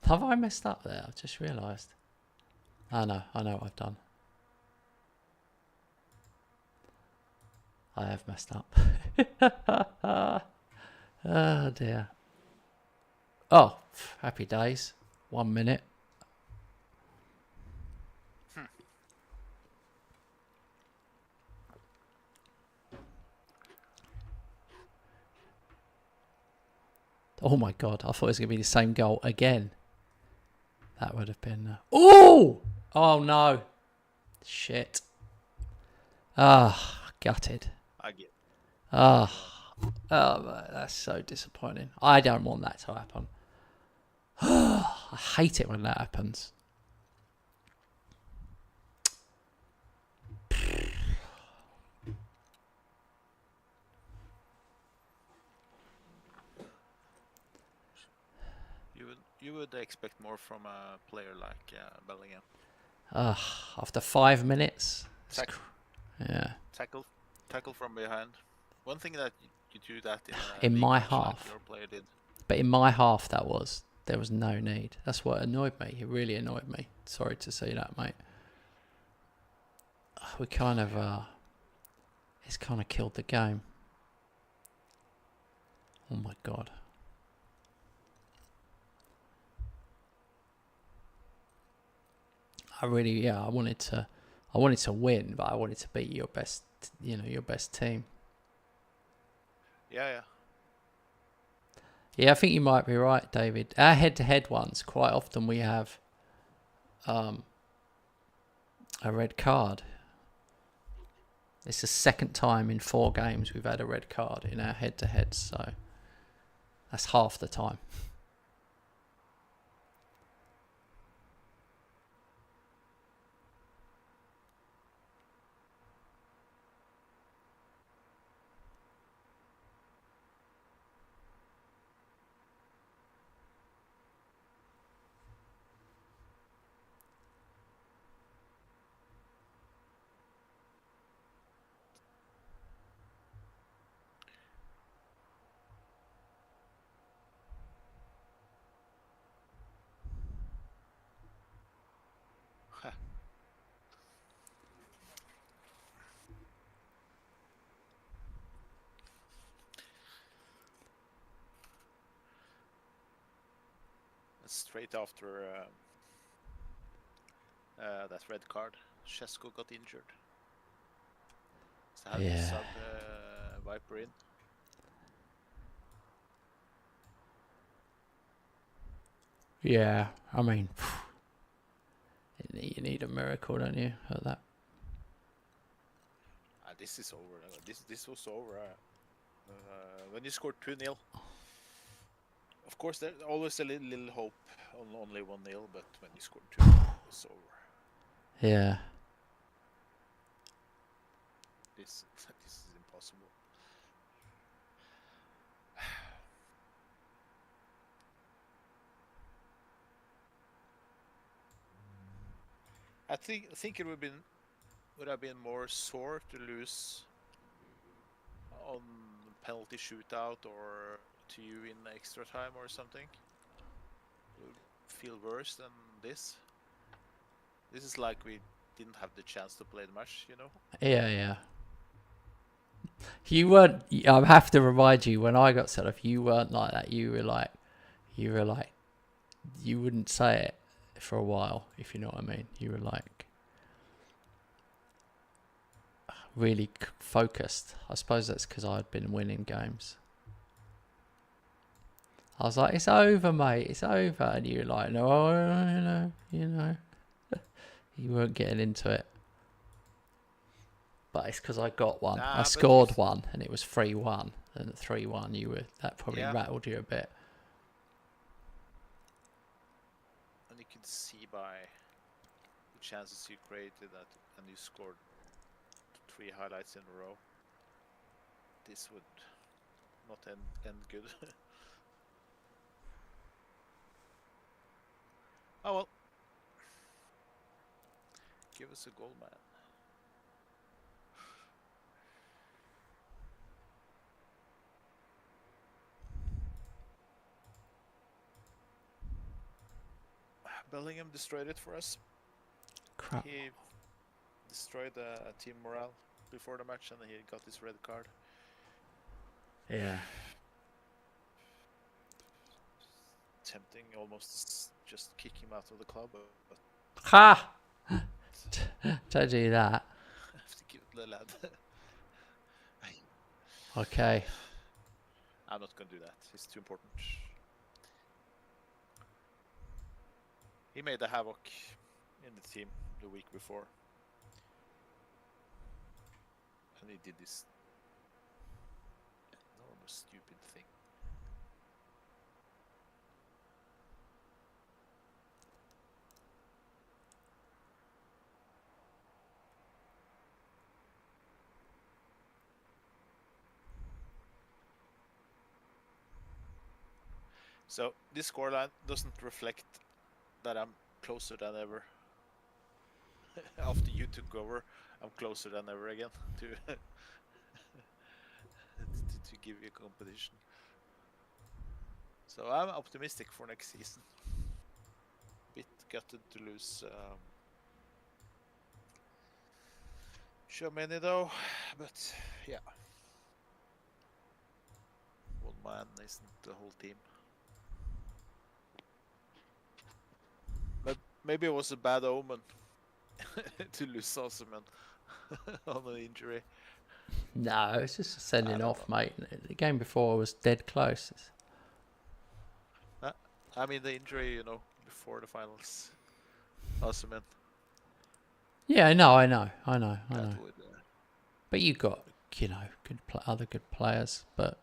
Have I messed up there? I've just realised. I know what I've done. I have messed up. Oh dear. Oh, happy days. 1 minute. Oh my god, I thought it was going to be the same goal again. That would have been... Oh! Oh no. Shit. Ah, gutted. Ah, oh, that's so disappointing. I don't want that to happen. I hate it when that happens. You would expect more from a player like Bellingham. After 5 minutes. Yeah. Tackle from behind. One thing that you do that in my half, like your player did. But in my half, there was no need. That's what annoyed me. It really annoyed me. Sorry to see that, mate. We kind of it's kind of killed the game. Oh my god. I wanted to win, but I wanted to beat your best team. Yeah. Yeah, I think you might be right, David. Our head-to-head ones, quite often we have a red card. It's the second time in 4 games we've had a red card in our head-to-heads, so that's half the time. Straight after that red card, Shesko got injured. So had to sub Viper in. Yeah, I mean, you need a miracle, don't you, at that? This is over. This was over. When you scored 2-0, of course there's always a little hope on only 1-0, but when you scored 2, it's over. Yeah. This is impossible. I think it would have been more sore to lose on penalty shootout or to you in extra time or something. It would feel worse than this. This is like we didn't have the chance to play the match, you know? Yeah. You weren't. I have to remind you, when I got set off, you weren't like that. You were like, you wouldn't say it for a while, if you know what I mean. You were like really focused. I suppose that's because I'd been winning games. I was like, it's over, mate. It's over. And you were like, no, you know. You weren't getting into it. But it's because I got one. I scored one, and it was 3-1. And at 3-1, that probably rattled you a bit. And you can see by the chances you created that, and you scored 3 highlights in a row. This would not end good. Oh well. Give us a goal, man. Bellingham destroyed it for us. Crap. He destroyed team morale. before the match, and he got his red card. Yeah. Tempting, almost just kick him out of the club, but Ha! Don't do that. I have to give the lad. Okay. I'm not gonna do that. It's too important. He made a havoc in the team the week before, and he did this enormous stupid thing. So this scoreline doesn't reflect that I'm closer than ever. After you took over, I'm closer than ever again to to give you competition. So I'm optimistic for next season. Bit gutted to lose Shermany though, but yeah. One man isn't the whole team. Maybe it was a bad omen to lose Sossaman on an injury. No, it's just sending off, mate. The game before was dead close. I mean, the injury, before the finals. Sossaman. Yeah, I know. Would, but you got, other good players. But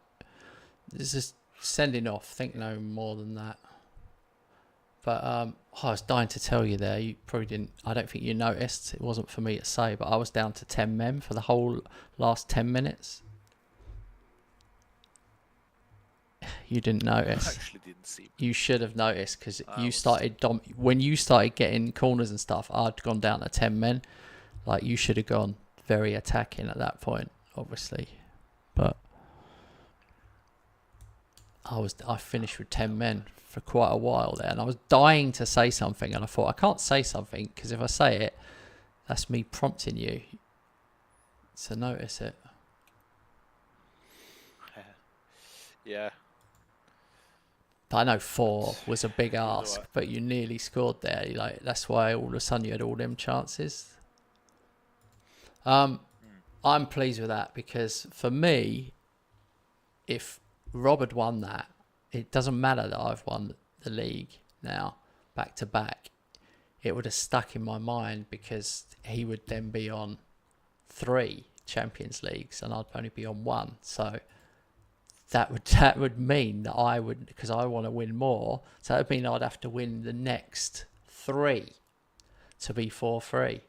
this is sending off. Think no more than that. But I was dying to tell you there. You probably didn't. I don't think you noticed. It wasn't for me to say, but I was down to 10 men for the whole last 10 minutes. You didn't notice. I actually didn't see. You should have noticed because you started when you started getting corners and stuff. I'd gone down to 10 men. Like you should have gone very attacking at that point, obviously. But I finished with 10 men for quite a while there, and I was dying to say something, and I thought I can't say something because if I say it, that's me prompting you to notice it. Yeah. I know 4 was a big ask, but you nearly scored there. That's why all of a sudden you had all them chances. I'm pleased with that because for me, if Rob had won that, it doesn't matter that I've won the league now back to back. It would have stuck in my mind because he would then be on 3 Champions Leagues and I'd only be on 1. So that would mean that I would, because I want to win more. So that would mean I'd have to win the next 3 to be 4-3.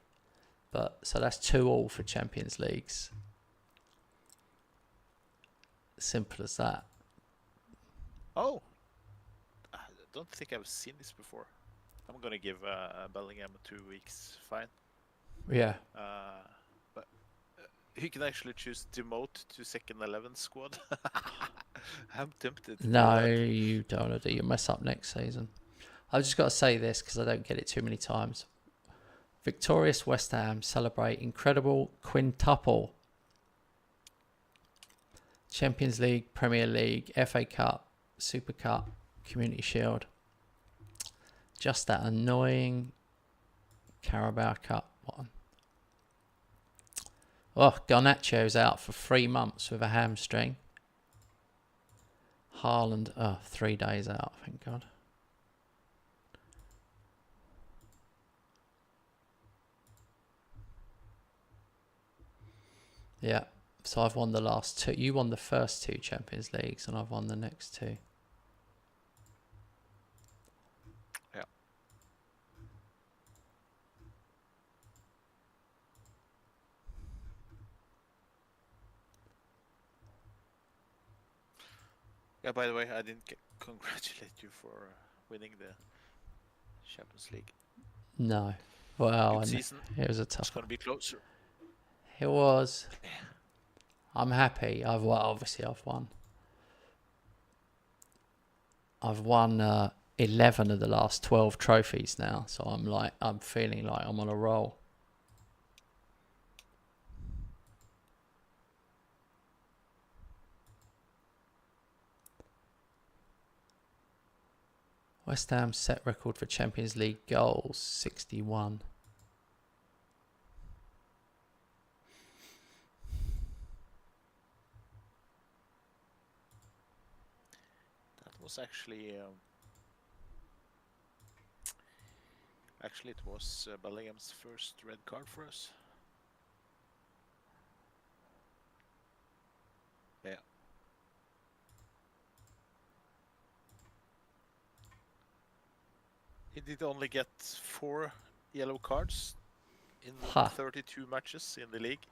But so that's 2-2 for Champions Leagues. Simple as that. Oh, I don't think I've seen this before. I'm gonna give Bellingham 2 weeks fine. Yeah. But he can actually choose demote to second 11 squad. I'm tempted. No, you don't want to do. You mess up next season. I've just got to say this because I don't get it too many times. Victorious West Ham celebrate incredible quintuple. Champions League, Premier League, FA Cup, Super Cup, Community Shield. Just that annoying Carabao Cup one. Oh, Garnacho's out for 3 months with a hamstring. Haaland, 3 days out, thank God. Yeah, so I've won the last 2. You won the first 2 Champions Leagues and I've won the next 2. Yeah. Yeah, by the way, I didn't congratulate you for winning the Champions League. No. Well, season. It was a tough. It's going to be closer. It was. I'm happy. Obviously I've won. I've won 11 of the last 12 trophies now, so I'm feeling like I'm on a roll. West Ham set record for Champions League goals, 61. That was actually it was Bellingham's first red card for us. Yeah. He did only get 4 yellow cards in 32 matches in the league.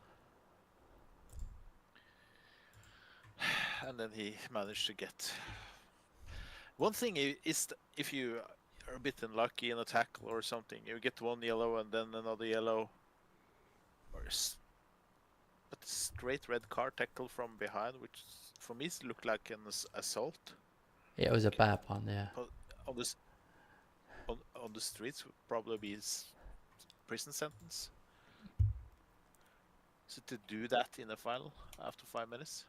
And then he managed to get... One thing is if you are a bit unlucky in a tackle or something, you get 1 yellow and then another yellow. But straight red card tackle from behind, which for me looked like an assault. Yeah, it was a bad one, yeah. On the streets would probably be his prison sentence. So to do that in a final after 5 minutes.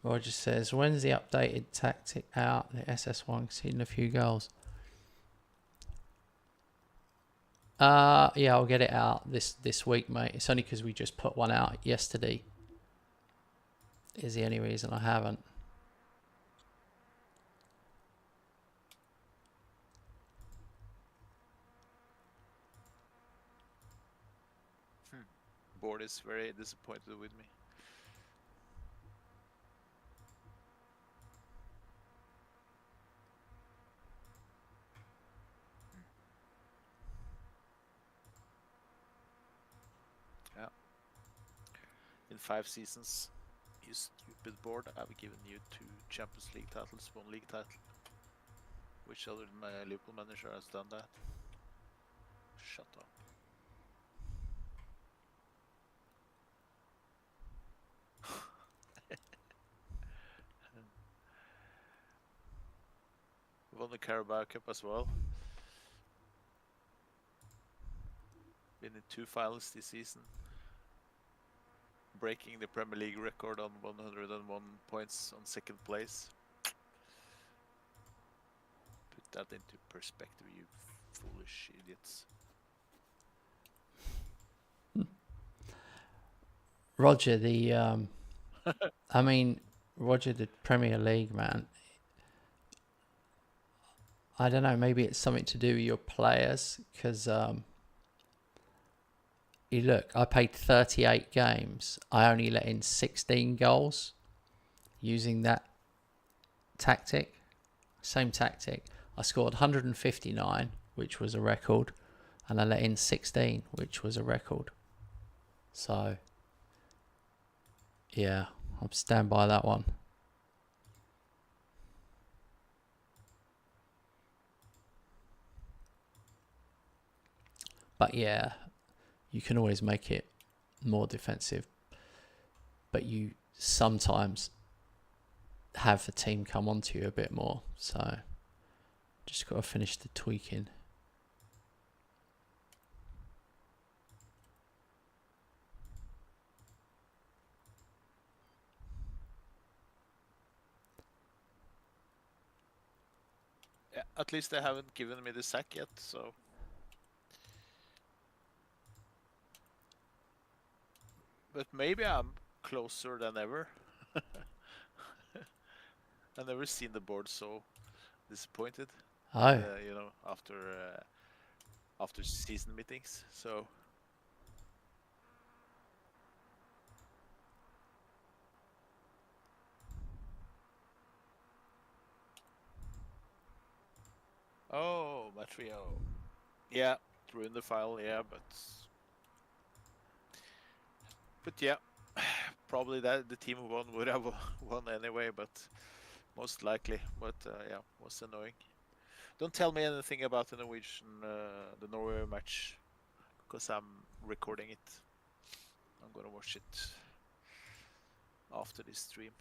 Roger says, when's the updated tactic out? The SS1 conceding a few goals. Yeah, I'll get it out this week, mate. It's only because we just put one out yesterday. Is the only reason I haven't. Board is very disappointed with me. Yeah. In 5 seasons, you stupid board, I've given you 2 Champions League titles, 1 league title. Which other than my Liverpool manager has done that? Shut up. Won the Carabao Cup as well. Been in 2 finals this season. Breaking the Premier League record on 101 points on 2nd place. Put that into perspective, you foolish idiots. Roger, I mean, Roger, the Premier League, man. I don't know, maybe it's something to do with your players, because you look, I played 38 games. I only let in 16 goals using that tactic. Same tactic. I scored 159, which was a record, and I let in 16, which was a record. So, yeah, I'll stand by that one. But yeah, you can always make it more defensive. But you sometimes have the team come onto you a bit more. So just got to finish the tweaking. Yeah, at least they haven't given me the sack yet, so... But maybe I'm closer than ever. I've never seen the board so disappointed. Oh. You know, after season meetings. So. Oh, Matrio. Yeah, threw in the file. Yeah, but yeah, probably that the team who won would have won anyway, but most likely. But yeah, was annoying. Don't tell me anything about the Norwegian, the Norway match, because I'm recording it. I'm gonna watch it after this stream.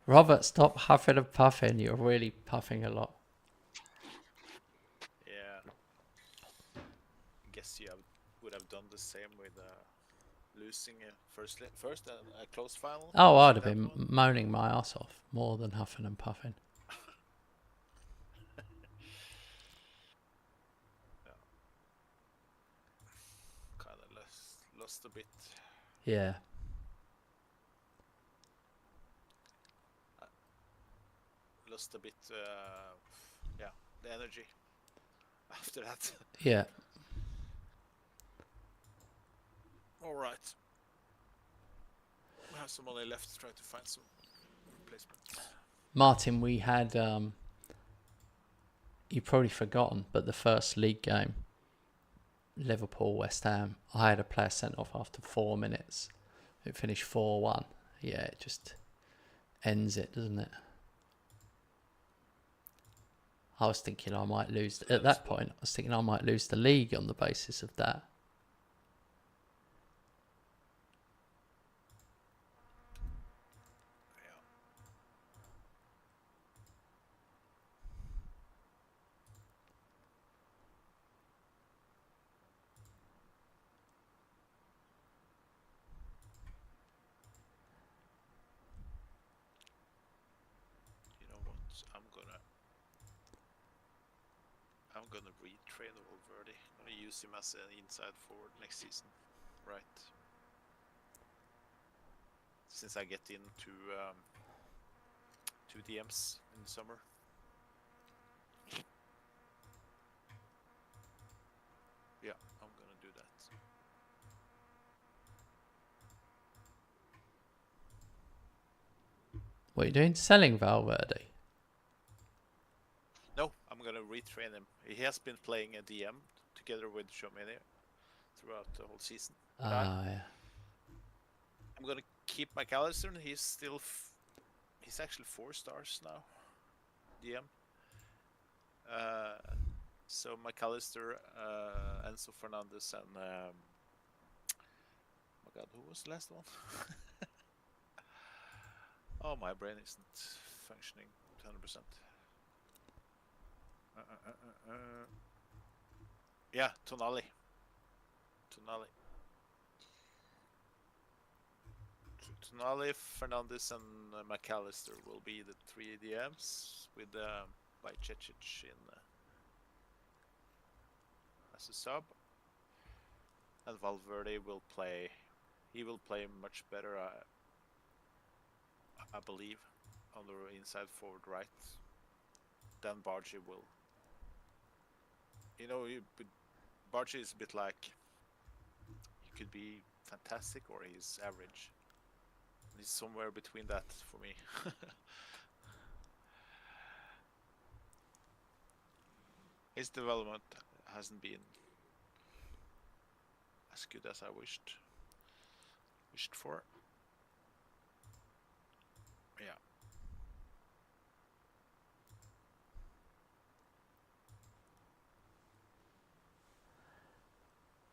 Robert, stop huffing and puffing. You're really puffing a lot. Yeah. I guess you would have done the same with losing first and a close final. Oh, I'd have been moaning my ass off more than huffing and puffing. Yeah. Kind of lost a bit. Yeah. Lost a bit. Yeah, the energy after that. Yeah. All right. We have some money left to try to find some replacements. Martin, we had, you've probably forgotten, but the first league game, Liverpool, West Ham, I had a player sent off after 4 minutes. It finished 4-1. Yeah, it just ends it, doesn't it? I was thinking I might lose, at that point, I was thinking I might lose the league on the basis of that. You know what? I'm gonna retrain Valverde. I'm gonna use him as an inside forward next season, right? Since I get into 2 DMs in the summer. Yeah, I'm gonna do that. What are you doing? Selling Valverde? No, I'm gonna retrain him. He has been playing a DM together with Chomini throughout the whole season. Yeah. I'm gonna keep McAllister. He's still he's actually 4 stars now. DM. So McAllister, Enzo Fernandez, and oh my God, who was the last one? Oh, my brain isn't functioning 100%. Yeah, Tonali. Tonali, Fernandez, and McAllister will be the 3 DMs with Bajcetic in as a sub, and Valverde will play. He will play much better, I believe, on the inside forward right than Bargy will. You know, Bargy is a bit like, he could be fantastic or he's average. He's somewhere between that for me. His development hasn't been as good as I wished for. Yeah.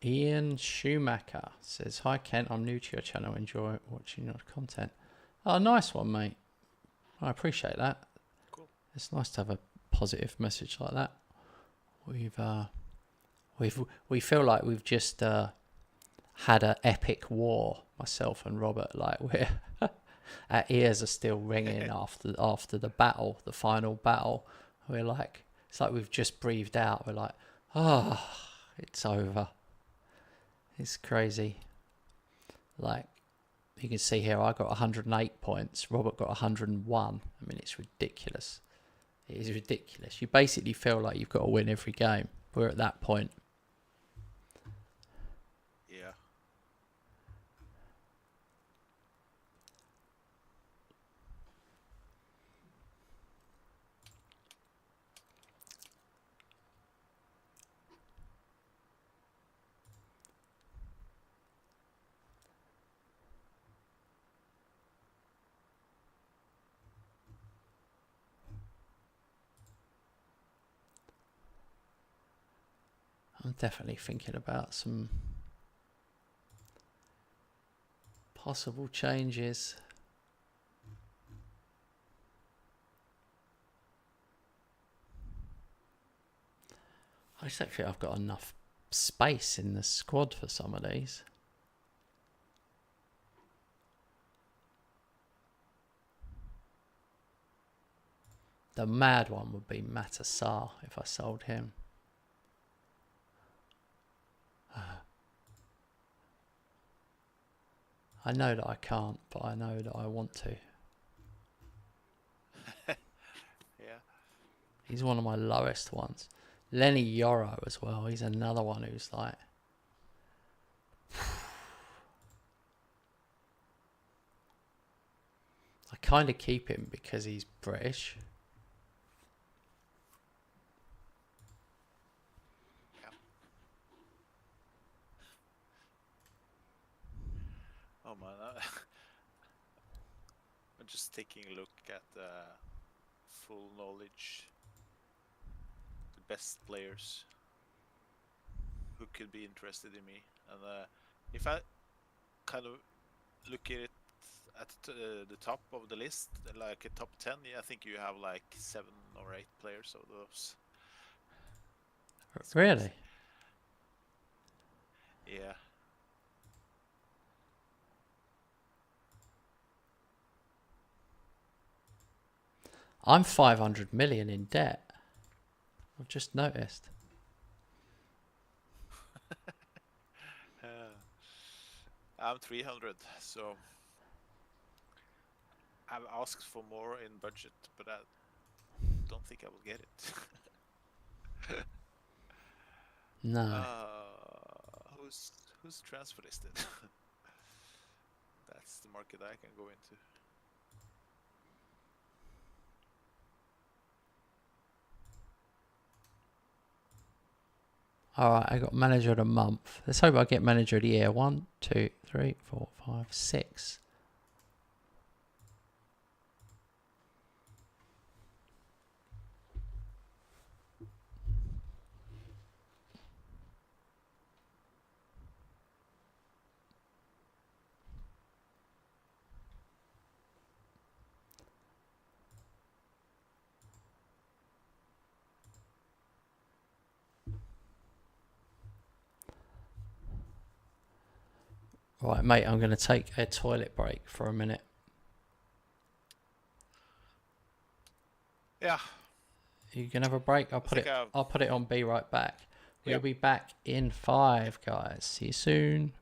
Ian Schumacher says, "Hi Kent, I'm new to your channel. Enjoy watching your content." Oh, nice one, mate. I appreciate that. Cool. It's nice to have a positive message like that. We feel like we've just had an epic war, myself and Robert. Like our ears are still ringing after the battle, the final battle. We're like, it's like we've just breathed out. We're like, it's over. It's crazy. Like, you can see here, I got 108 points. Robert got 101. I mean, it's ridiculous. It is ridiculous. You basically feel like you've got to win every game. We're at that point. Yeah. I'm definitely thinking about some possible changes. I just don't think I've got enough space in the squad for some of these. The mad one would be Matasar if I sold him. I know that I can't, but I know that I want to. Yeah. He's one of my lowest ones. Lenny Yoro as well. He's another one who's like... I kind of keep him because he's British. Yeah. Oh man, I'm just taking a look at full knowledge, the best players who could be interested in me, and if I kind of look at it at the top of the list, like a top 10, yeah, I think you have like 7 or 8 players of those. That's Really? crazy. Yeah. I'm 500 million in debt. I've just noticed. I'm 300, so I've asked for more in budget, but I don't think I will get it. No. Who's transfer listed? That's the market I can go into. Alright, I got manager of the month. Let's hope I get manager of the year. 1, 2, 3, 4, 5, 6. Right, mate, I'm going to take a toilet break for a minute. Yeah. You can have a break. I'll put it on. Be right back. We'll be back in 5, guys. See you soon.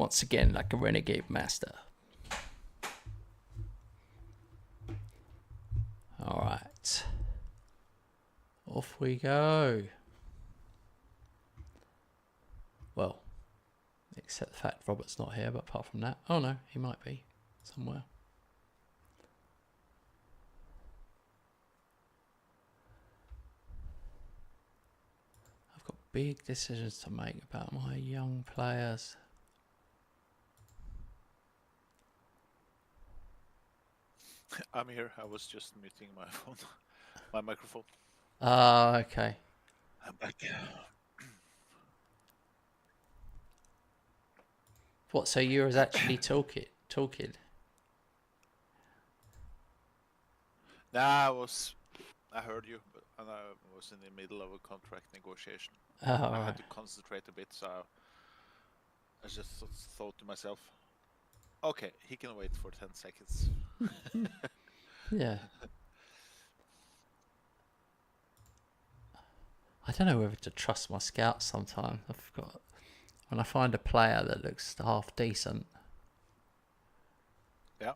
once again like a renegade master. All right. Off we go. Well, except the fact Robert's not here, but apart from that... Oh no, he might be somewhere. I've got big decisions to make about my young players. I'm here. I was just muting my phone, my microphone. Okay. I'm back. What? So you was actually talking? Nah, I heard you, and I was in the middle of a contract negotiation. I had to concentrate a bit, so I just thought to myself, okay, he can wait for 10 seconds. Yeah. I don't know whether to trust my scouts sometimes. I've got, when I find a player that looks half decent. Yeah.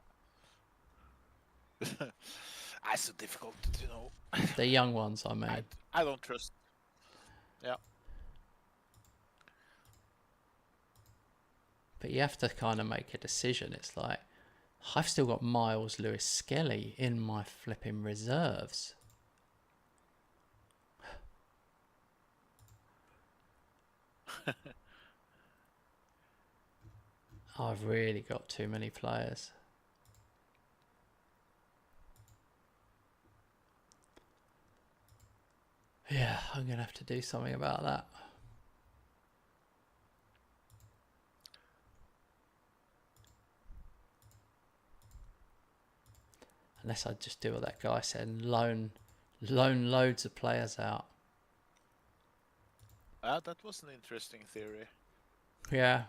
It's so difficult to know. The young ones, I mean. I don't trust. Yeah. But you have to kind of make a decision. It's like, I've still got Miles Lewis Skelly in my flipping reserves. I've really got too many players. Yeah, I'm going to have to do something about that. Unless I just do what that guy said and loan loads of players out. That was an interesting theory. Yeah.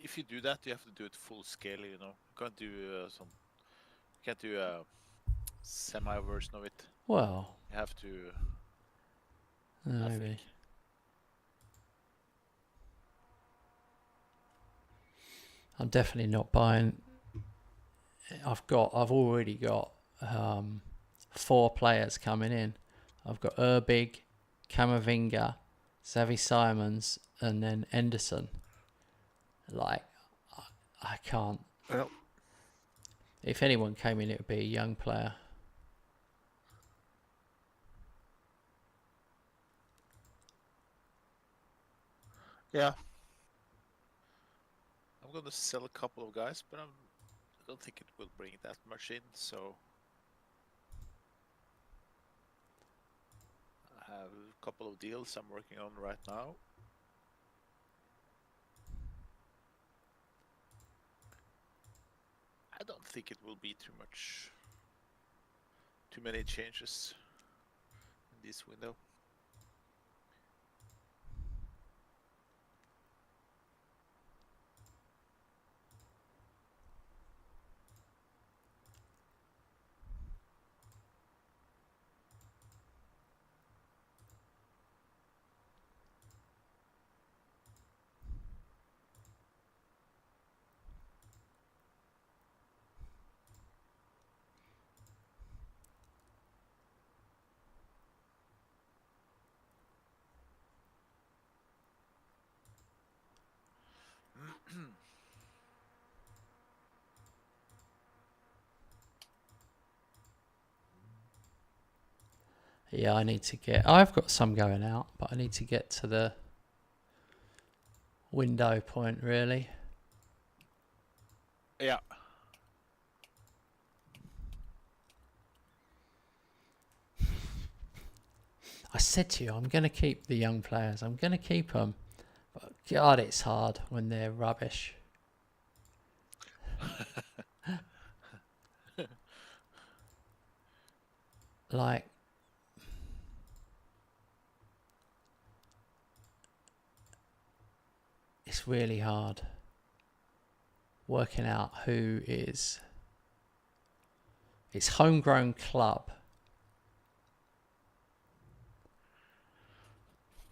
If you do that, you have to do it full scale. You know, you can't do you can't do a semi version of it. Well, you have to. Maybe. I'm definitely not buying. I've already got 4 players coming in. I've got Urbig, Camavinga, Xavi Simons, and then Henderson. Like, I can't. Well, if anyone came in, it would be a young player. Yeah. I'm gonna sell a couple of guys, but I don't think it will bring that much in, so I have a couple of deals I'm working on right now. I don't think it will be too many changes in this window. Yeah, I need to get... I've got some going out, but I need to get to the window point, really. Yeah. I said to you, I'm going to keep the young players. I'm going to keep them. But God, it's hard when they're rubbish. Like, it's really hard working out who is... It's homegrown club.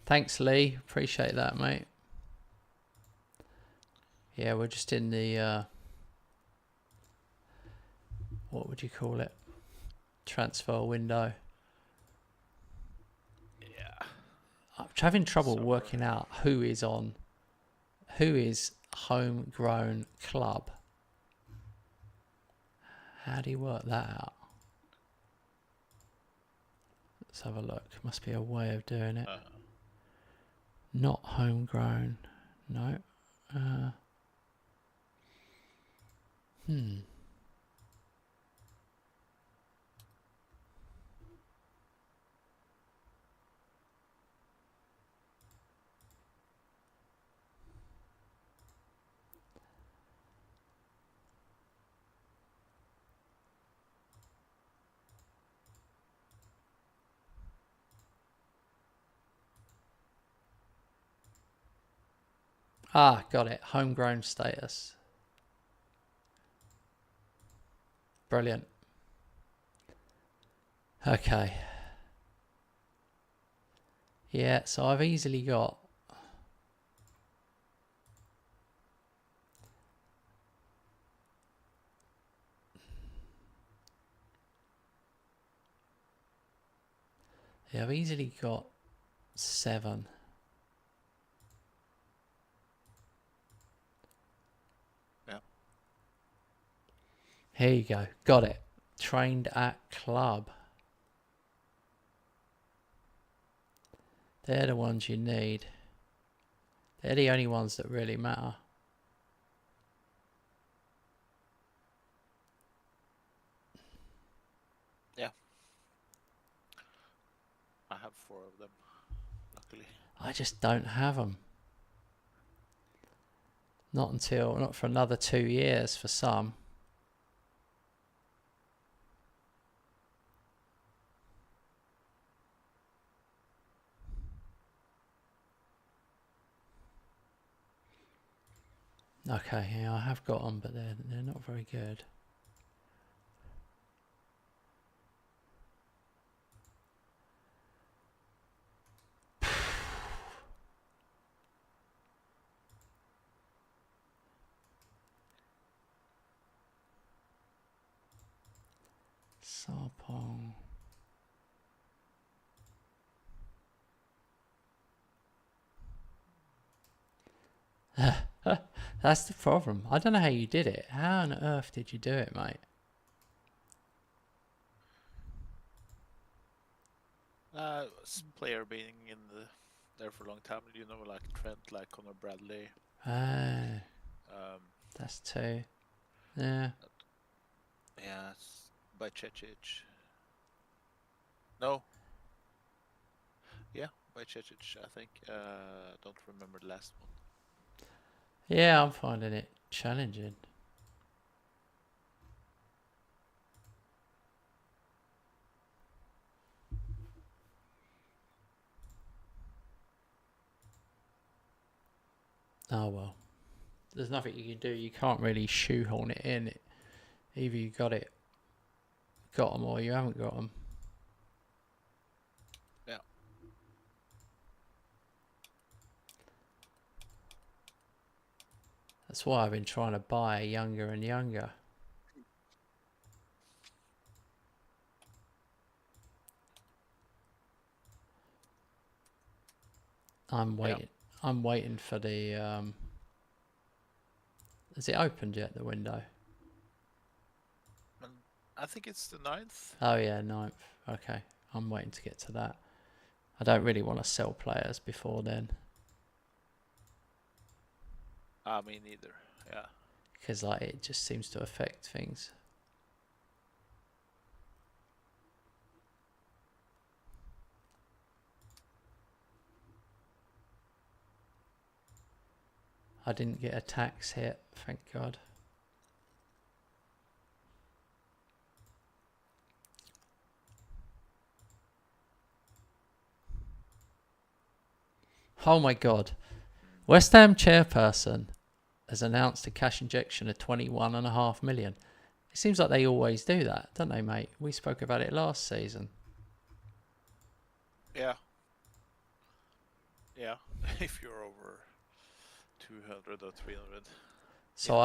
Thanks, Lee. Appreciate that, mate. Yeah, we're just in the what would you call it? Transfer window. Yeah. I'm having trouble working out who is homegrown club. How do you work that out? Let's have a look. Must be a way of doing it. Not homegrown. No. Ah, got it. Homegrown status. Brilliant. Okay. Yeah, so I've easily got I've easily got 7. Yeah. Here you go. Got it. Trained at club. They're the ones you need. They're the only ones that really matter. Yeah. I have 4 of them, luckily. I just don't have them. Not for another 2 years for some. Okay, yeah, I have got them, but they're not very good. Sarpong. That's the problem. I don't know how you did it. How on earth did you do it, mate? Player being there for a long time, you know, like Trent, like Conor Bradley. That's 2. Yeah. Yeah, by Cecic. No. Yeah, by Cecic, I think. Don't remember the last one. Yeah, I'm finding it challenging. Oh well. There's nothing you can do. You can't really shoehorn it in. Either you got them, or you haven't got them. Yeah. That's why I've been trying to buy younger and younger. I'm waiting. Yeah. I'm waiting for the. Has it opened yet, the window? I think it's the 9th. Oh yeah, 9th. Okay, I'm waiting to get to that. I don't really want to sell players before then. Me neither. Yeah. Because like it just seems to affect things. I didn't get a tax hit, thank God. Oh my God. West Ham chairperson has announced a cash injection of 21.5 million. It seems like they always do that, don't they, mate? We spoke about it last season. Yeah. Yeah, if you're over 200 or 300. So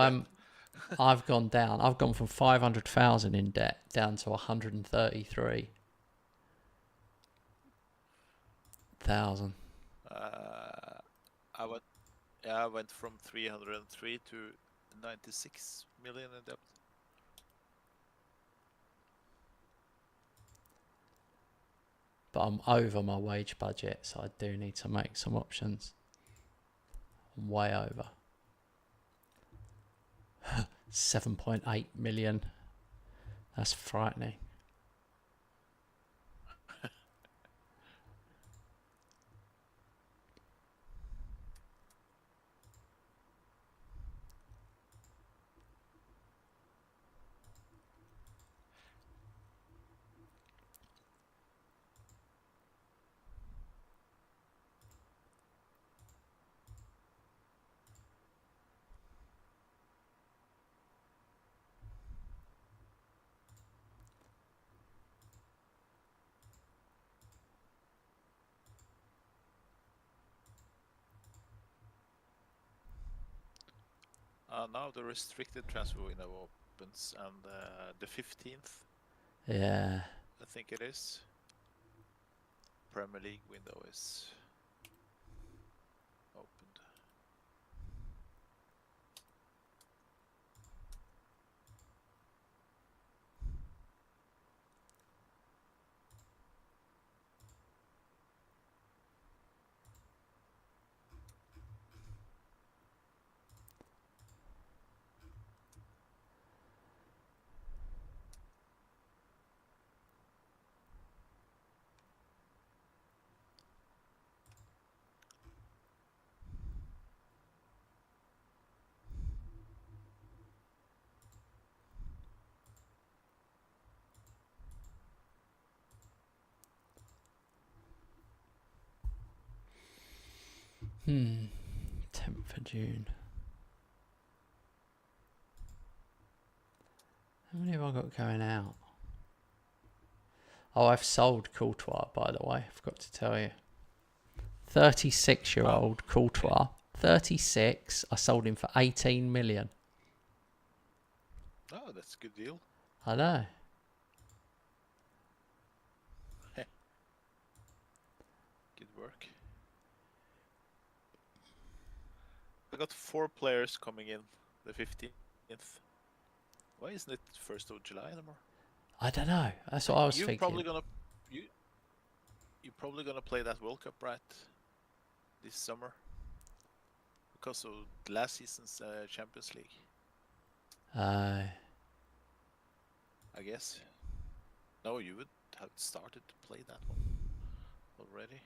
I've gone down. I've gone from 500,000 in debt down to 133,000. I went from 303 to 96 million in debt. But I'm over my wage budget, so I do need to make some options. I'm way over. 7.8 million. That's frightening. Now the restricted transfer window opens, and the 15th. Yeah. I think it is. Premier League window is opened. Hmm. 10th of June. How many have I got going out? Oh, I've sold Courtois, by the way. I forgot to tell you. 36-year-old Courtois. 36. I sold him for 18 million. Oh, that's a good deal. I know. Good work. I got 4 players coming in the 15th. Why isn't it 1st of July anymore? I don't know. That's what I was thinking. You're probably gonna play that World Cup, right? This summer, because of last season's Champions League. I guess. No, you would have started to play that one already.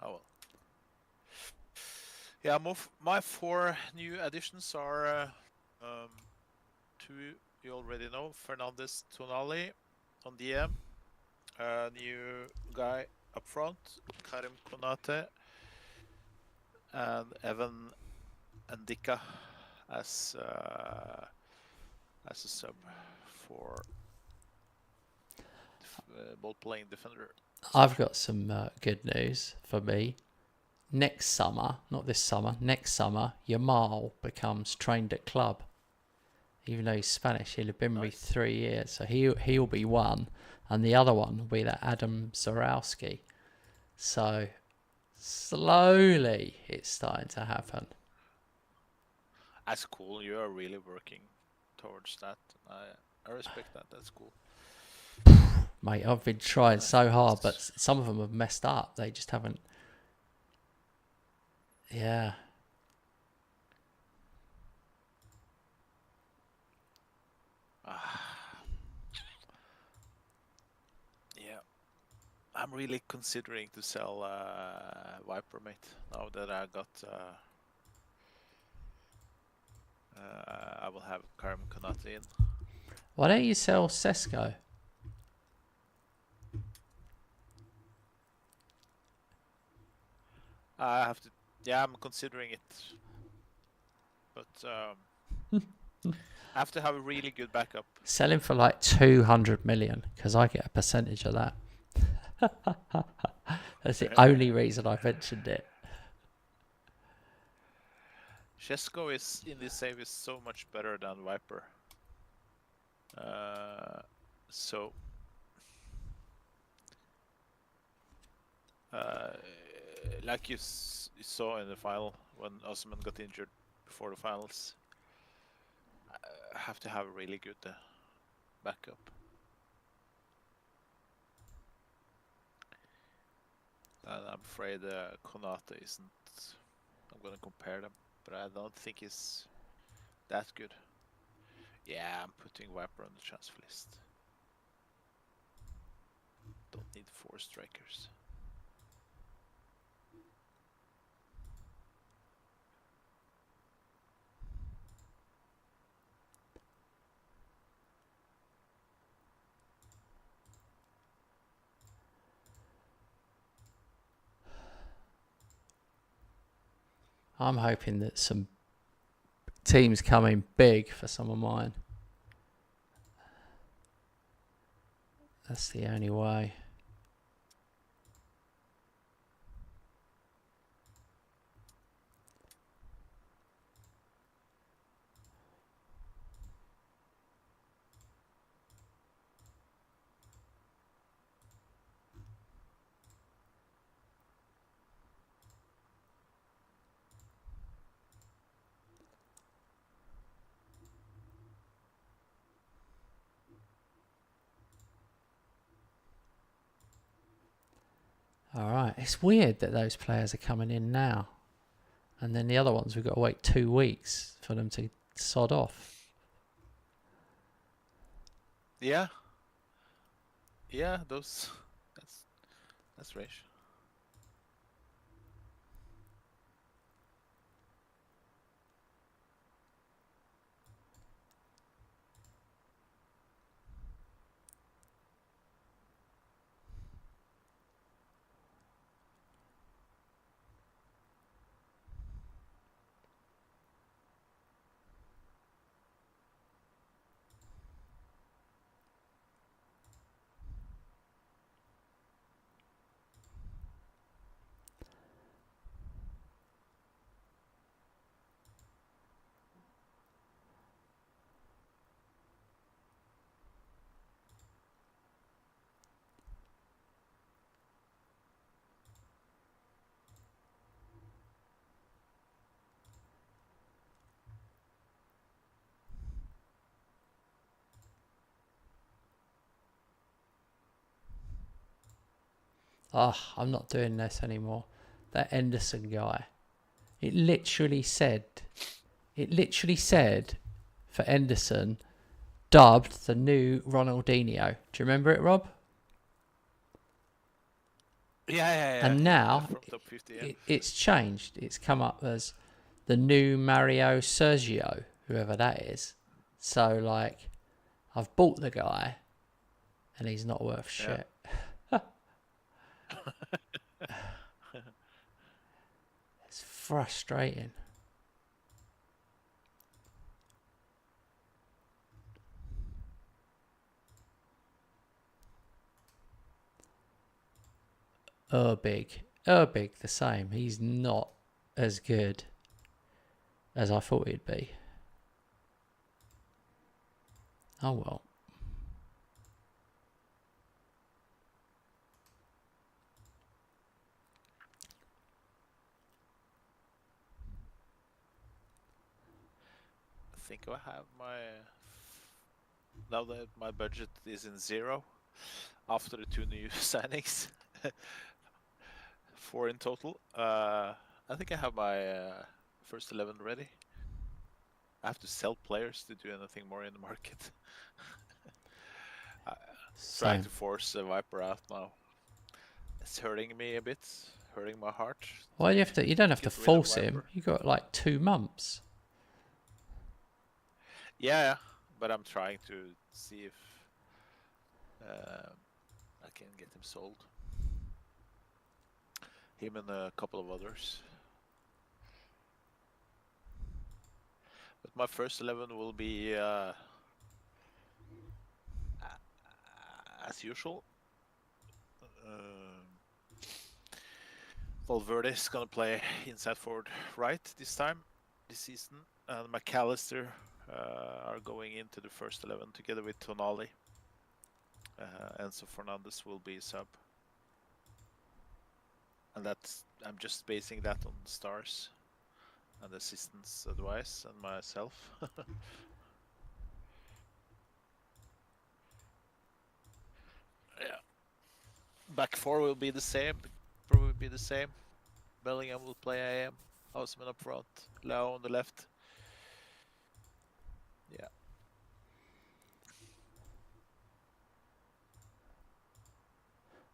Oh well. Yeah, my 4 new additions are 2 you already know: Fernandez, Tonali on DM, a new guy up front, Karim Konate, and Evan Ndika as a sub for ball-playing defender. I've got some good news for me. Next summer, not this summer, next summer, Yamal becomes trained at club. Even though he's Spanish, he'll have been with 3 years. So he'll be one, and the other one will be that Adam Zorowski. So slowly it's starting to happen. That's cool. You are really working towards that. I respect that. That's cool. Mate, I've been trying so hard, but some of them have messed up. They just haven't. Yeah. Yeah. I'm really considering to sell Viper, mate. Now that I got, I will have Karim Konate in. Why don't you sell Sesko? I have to. Yeah, I'm considering it, but I have to have a really good backup. Sell him for like 200 million, because I get a percentage of that. That's the only reason I mentioned it. Shesko is in this save is so much better than Viper. So like you saw in the final when Osman got injured before the finals, I have to have a really good backup. And I'm afraid Konate isn't. I'm gonna compare them, but I don't think he's that good. Yeah, I'm putting Viper on the transfer list. Don't need 4 strikers. I'm hoping that some teams come in big for some of mine. That's the only way. All right. It's weird that those players are coming in now. And then the other ones, we've got to wait 2 weeks for them to sod off. Yeah. Yeah, that's rage. Oh, I'm not doing this anymore. That Henderson guy. It literally said for Henderson, dubbed the new Ronaldinho. Do you remember it, Rob? Yeah. And now from top 50, yeah. it's changed. It's come up as the new Mario Sergio, whoever that is. So, like, I've bought the guy, and he's not worth shit. It's frustrating. Urbig the same. He's not as good as I thought he'd be. Oh well. I think I have now that my budget is in 0 after the 2 new signings, 4 in total. I think I have my first 11 ready. I have to sell players to do anything more in the market. Trying to force a Viper out now. It's hurting me a bit, hurting my heart. Well, you don't have to force him. You got like 2 months. Yeah, but I'm trying to see if I can get him sold. Him and a couple of others. But my first 11 will be as usual. Valverde is going to play inside forward right this season, and McAllister are going into the first 11 together with Tonali. Enzo Fernandez will be sub, and I'm just basing that on the stars and the assistant's advice and myself. Yeah, back four will be the same. Probably be the same. Bellingham will play AM. Houseman up front. Lau on the left. Yeah.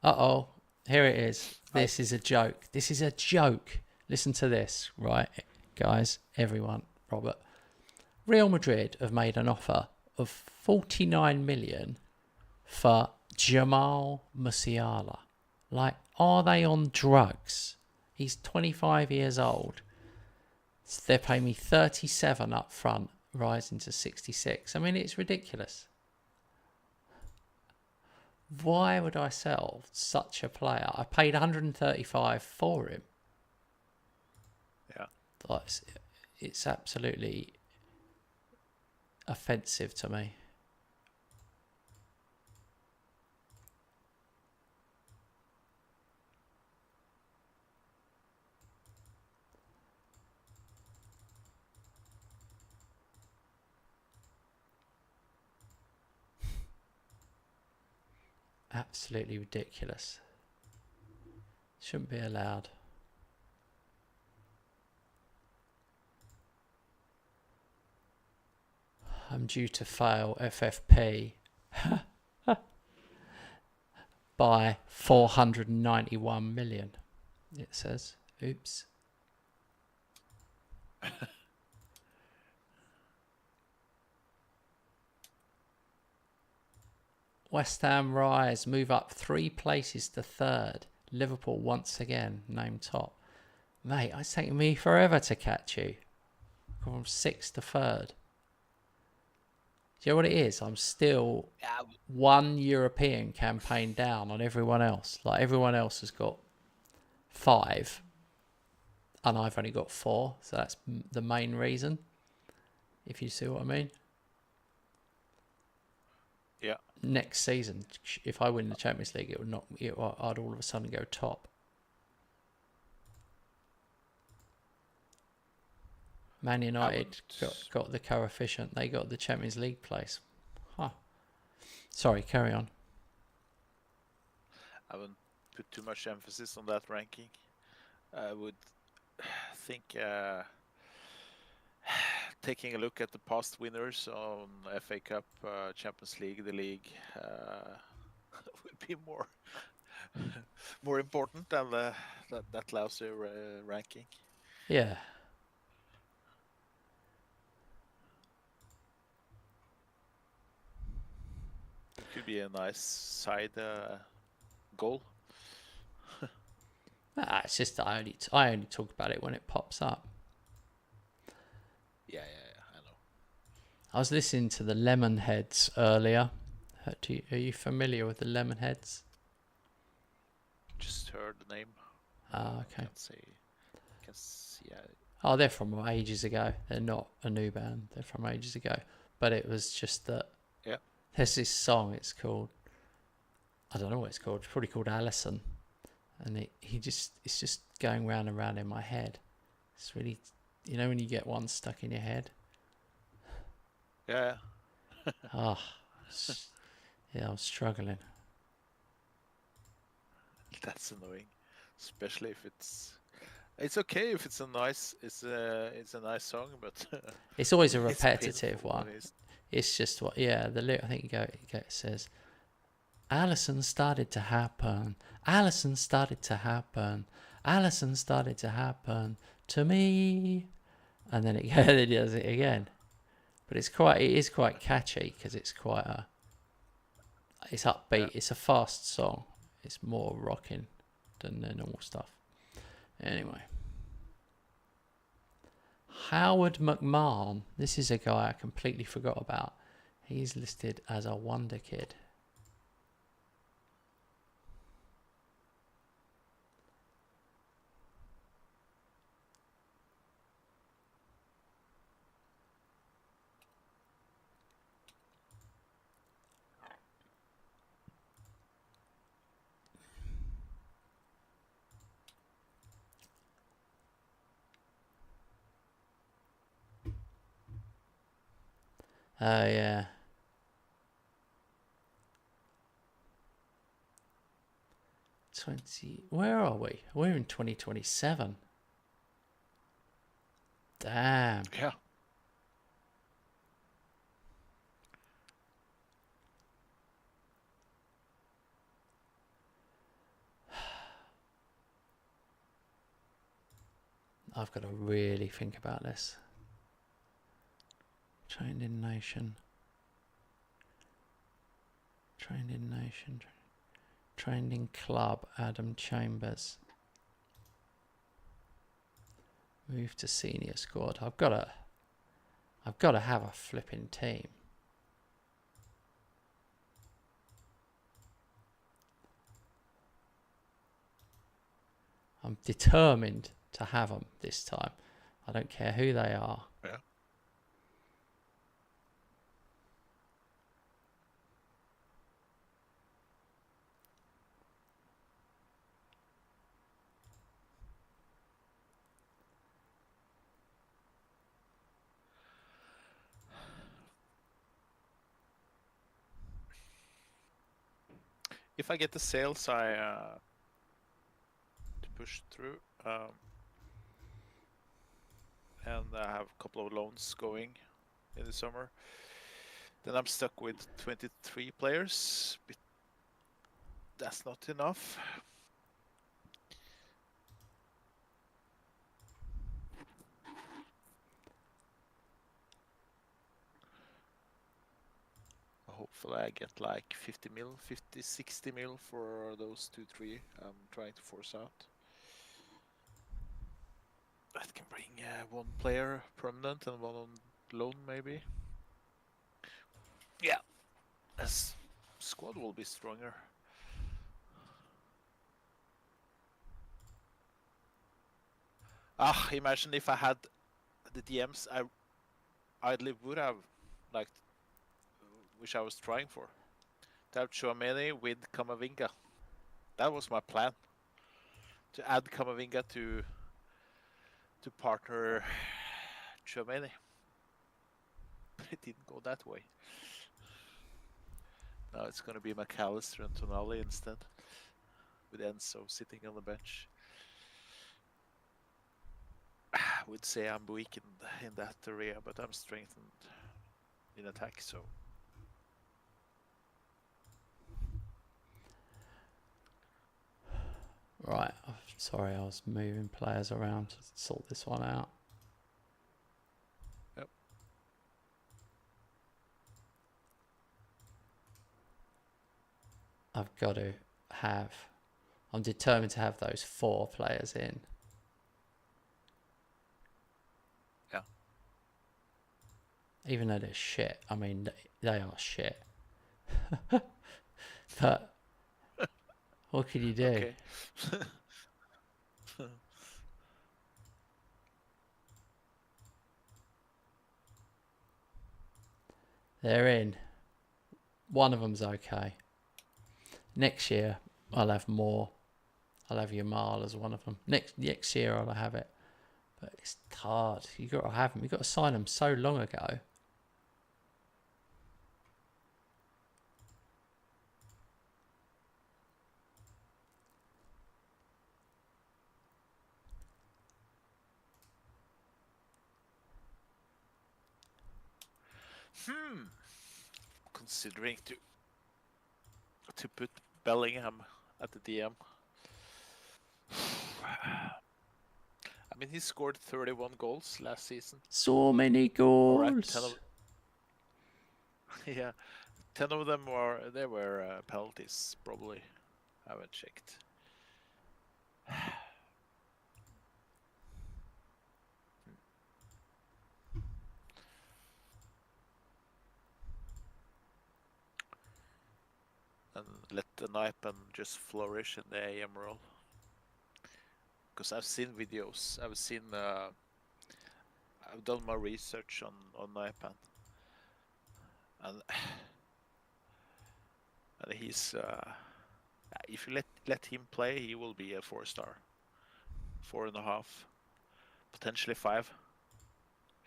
Uh-oh. Here it is. This is a joke. This is a joke. Listen to this, right, guys, everyone, Robert. Real Madrid have made an offer of 49 million for Jamal Musiala. Like, are they on drugs? He's 25 years old. So they're paying me 37 up front, rising to 66. I mean, it's ridiculous. Why would I sell such a player? I paid 135 for him. Yeah. It's absolutely offensive to me. Absolutely ridiculous. Shouldn't be allowed. I'm due to fail FFP by 491 million, it says. Oops. West Ham rise, move up 3 places to 3rd. Liverpool once again named top. Mate, it's taking me forever to catch you. From 6th to 3rd. Do you know what it is? I'm still one European campaign down on everyone else. Like, everyone else has got 5. And I've only got 4. So that's the main reason. If you see what I mean. Yeah. Next season, if I win the Champions League, I'd all of a sudden go top. Man United got the coefficient. They got the Champions League place. Huh. Sorry, carry on. I wouldn't put too much emphasis on that ranking. I would think taking a look at the past winners on FA Cup, Champions League, the league, would be more important than that lousy ranking. Yeah. It could be a nice side goal. It's just I only talk about it when it pops up. Yeah, I know. I was listening to the Lemonheads earlier. Are you familiar with the Lemonheads? Just heard the name. Okay. Can't see. Oh, they're from ages ago. They're not a new band. They're from ages ago. But it was just that. Yeah. There's this song. It's called. I don't know what it's called. It's probably called Allison. And it's just going round and round in my head. It's really, you know, when you get one stuck in your head. Yeah. Oh, yeah, I'm struggling. That's annoying, especially if it's okay if it's a nice nice song, but it's always a repetitive one. It's just what, yeah. The lyric, I think it says, Allison started to happen. Allison started to happen. Allison started to happen to me, and then it does it again. But it is quite catchy because it's it's upbeat. Yeah. It's a fast song. It's more rocking than the normal stuff. Anyway, Howard McMahon. This is a guy I completely forgot about. He's listed as a wonder kid. Oh, yeah. Where are we? We're in 2027. Damn. Yeah. I've got to really think about this. Trained in Nation. Trained in Nation. Trained in Club, Adam Chambers. Moved to senior squad. I've got to have a flipping team. I'm determined to have them this time. I don't care who they are. Yeah. If I get the sales, to push through, and I have a couple of loans going in the summer, then I'm stuck with 23 players. But that's not enough. Hopefully I get like 50 mil, 50, 60 mil for those 2-3 I'm trying to force out. That can bring one player permanent and one on loan maybe. Yeah, this squad will be stronger. Imagine if I had the DMs I idly would have liked, which I was trying for. To have Chouameni with Camavinga. That was my plan. To add Camavinga to partner Chouameni. It didn't go that way. Now it's going to be McAllister and Tonali instead, with Enzo sitting on the bench. I would say I'm weak in that area, but I'm strengthened in attack, so. Right, sorry, I was moving players around to sort this one out. Yep. I've got to have... I'm determined to have those 4 players in. Yeah. Even though they're shit. I mean, they are shit. But what can you do? Okay. They're in. One of them's okay. Next year, I'll have more. I'll have Yamal as one of them. Next year, I'll have it. But it's hard. You got to have them. You got to sign them so long ago. Considering to put Bellingham at the DM. I mean, he scored 31 goals last season. So many goals. Right, 10 of, yeah, 10 of them were penalties, probably. I haven't checked. And let the Naipan just flourish in the AM role. Because I've seen videos, I've done my research on Naipan. And he's, if you let him play, he will be a 4-star. 4.5, potentially 5.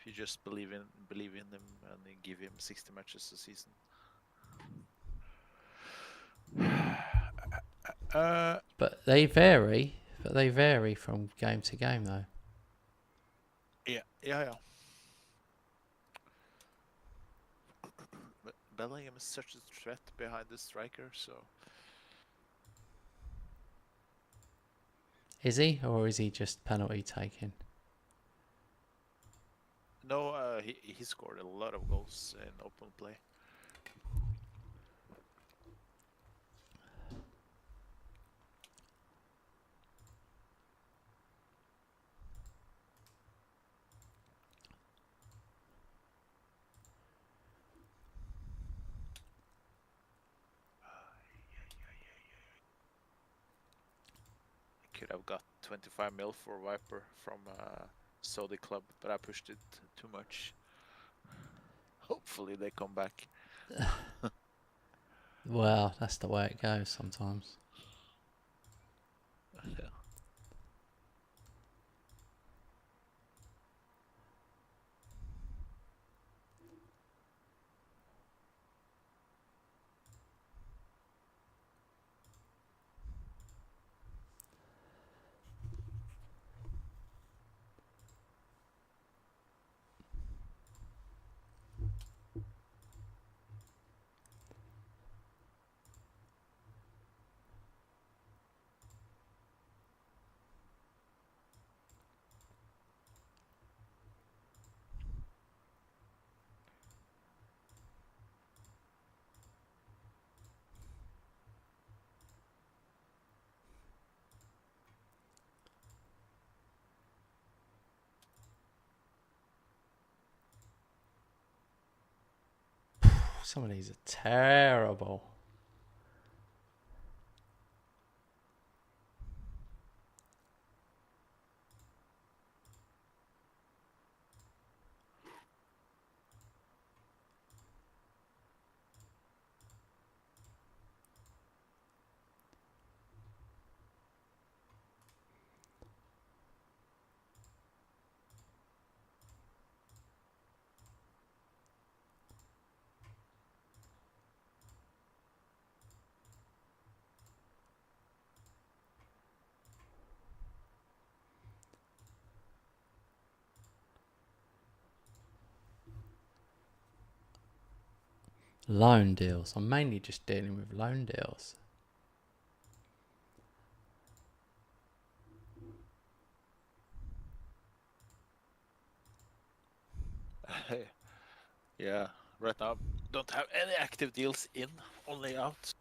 if you just believe in him and then give him 60 matches a season. But they vary. But they vary from game to game, though. Yeah. But Bellingham is such a threat behind the striker, so. Is he, or is he just penalty taking? No, he scored a lot of goals in open play. I could have got 25 mil for Viper from Saudi club, but I pushed it too much. Hopefully they come back. Well, that's the way it goes sometimes. Yeah. Some of these are terrible. Loan deals. I'm mainly just dealing with loan deals. Yeah, right now don't have any active deals in, only out.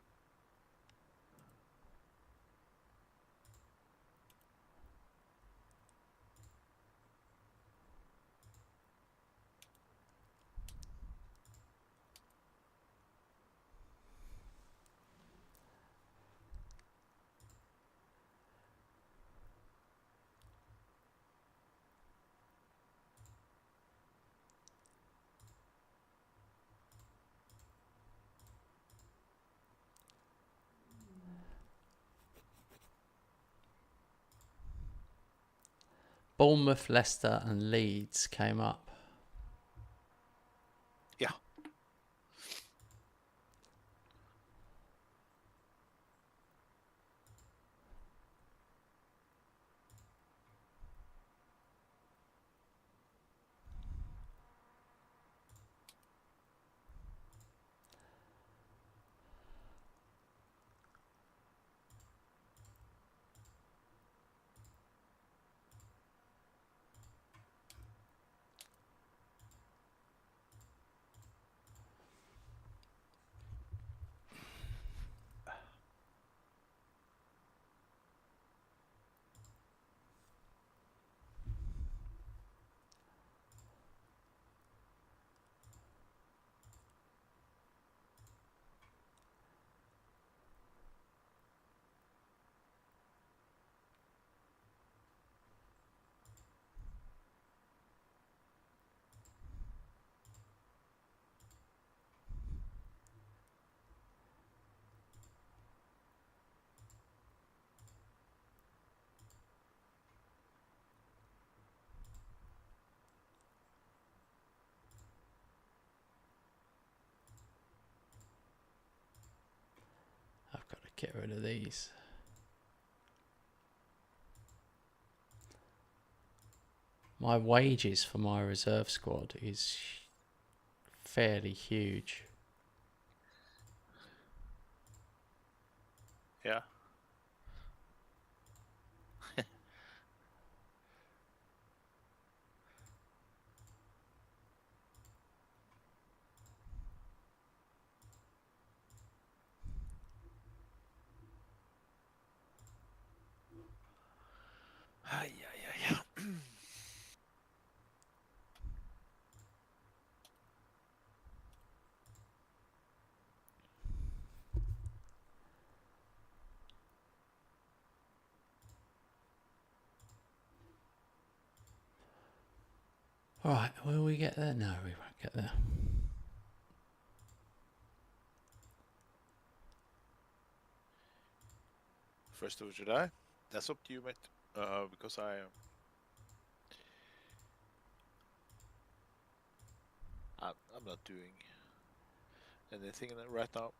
Bournemouth, Leicester and Leeds came up. Yeah. get rid of these. My wages for my reserve squad is fairly huge. Yeah. Ay, ay, ay. Alright, will we get there? No, we won't get there. First of July? That's up to you, mate. Because I'm not doing anything right now.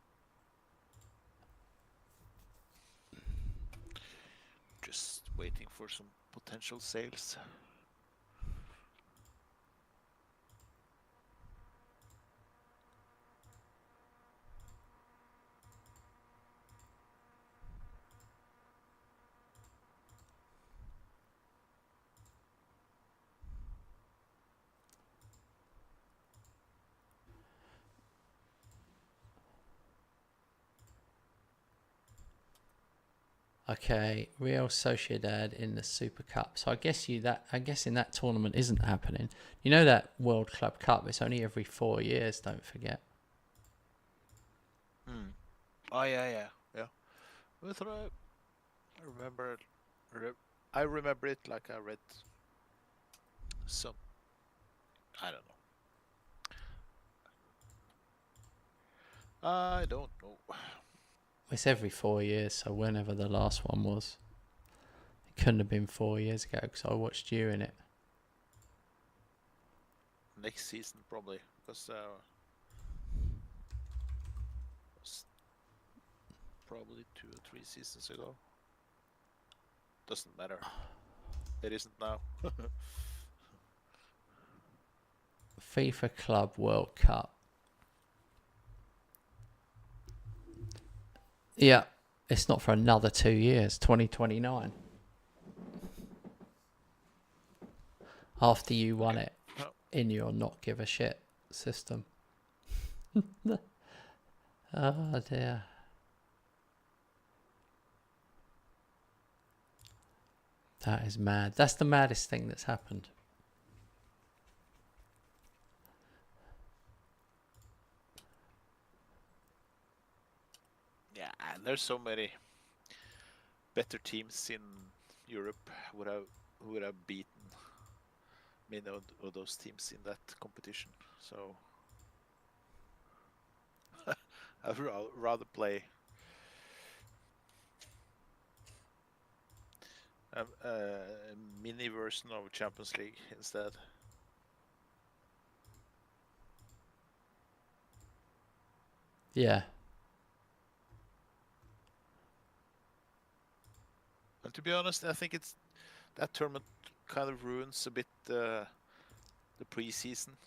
Just waiting for some potential sales. Okay, Real Sociedad in the Super Cup. So I guess in that tournament isn't happening. You know that World Club Cup? It's only every 4 years. Don't forget. Oh yeah. I thought I remember. I remember it like I read some. I don't know. I don't know. It's every 4 years, so whenever the last one was. It couldn't have been 4 years ago because I watched you in it. Next season probably, because was probably 2 or 3 seasons ago. Doesn't matter. It isn't now. FIFA Club World Cup. Yeah, it's not for another 2 years, 2029. After you won it in your not give a shit system. Oh dear. That is mad. That's the maddest thing that's happened. Yeah, and there's so many better teams in Europe who would have beaten many of those teams in that competition. So I'd rather play a mini version of Champions League instead. Yeah. And to be honest, I think that tournament kind of ruins a bit the preseason.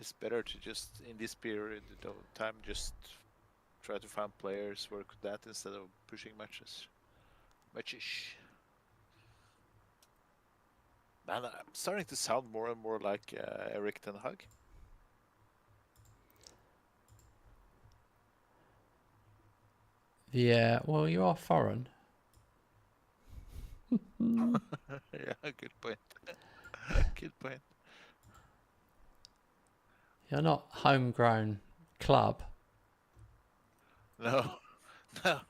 It's better to just in this period of time just try to find players, work with that instead of pushing matches. Man, I'm starting to sound more and more like Erik Ten Hag. Yeah, well, you are foreign. Yeah, good point. Good point. You're not homegrown club. No, no.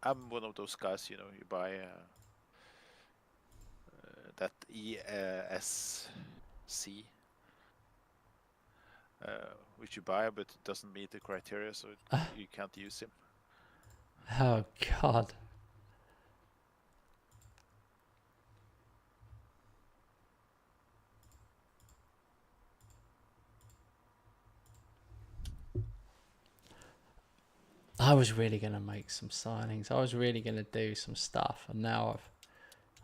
I'm one of those guys, you buy that ESC, which you buy, but it doesn't meet the criteria, so you can't use him. Oh, God. I was really going to make some signings. I was really going to do some stuff, and now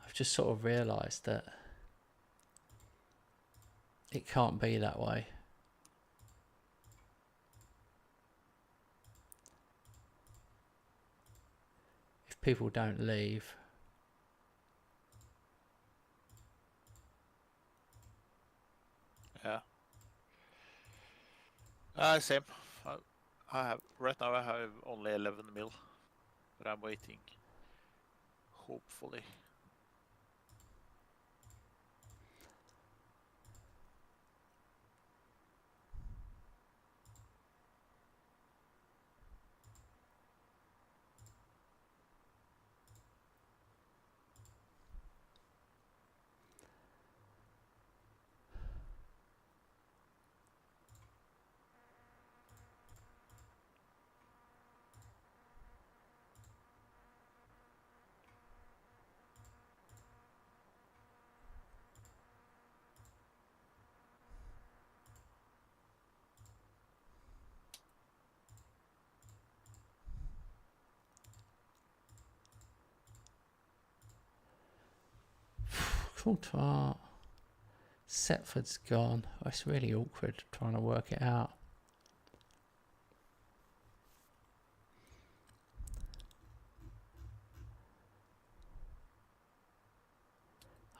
I've just sort of realised that it can't be that way. If people don't leave. Yeah. Same. I have right now. I have only 11 mil, but I'm waiting. Hopefully. Coulthard. Setford's gone. Oh, it's really awkward trying to work it out.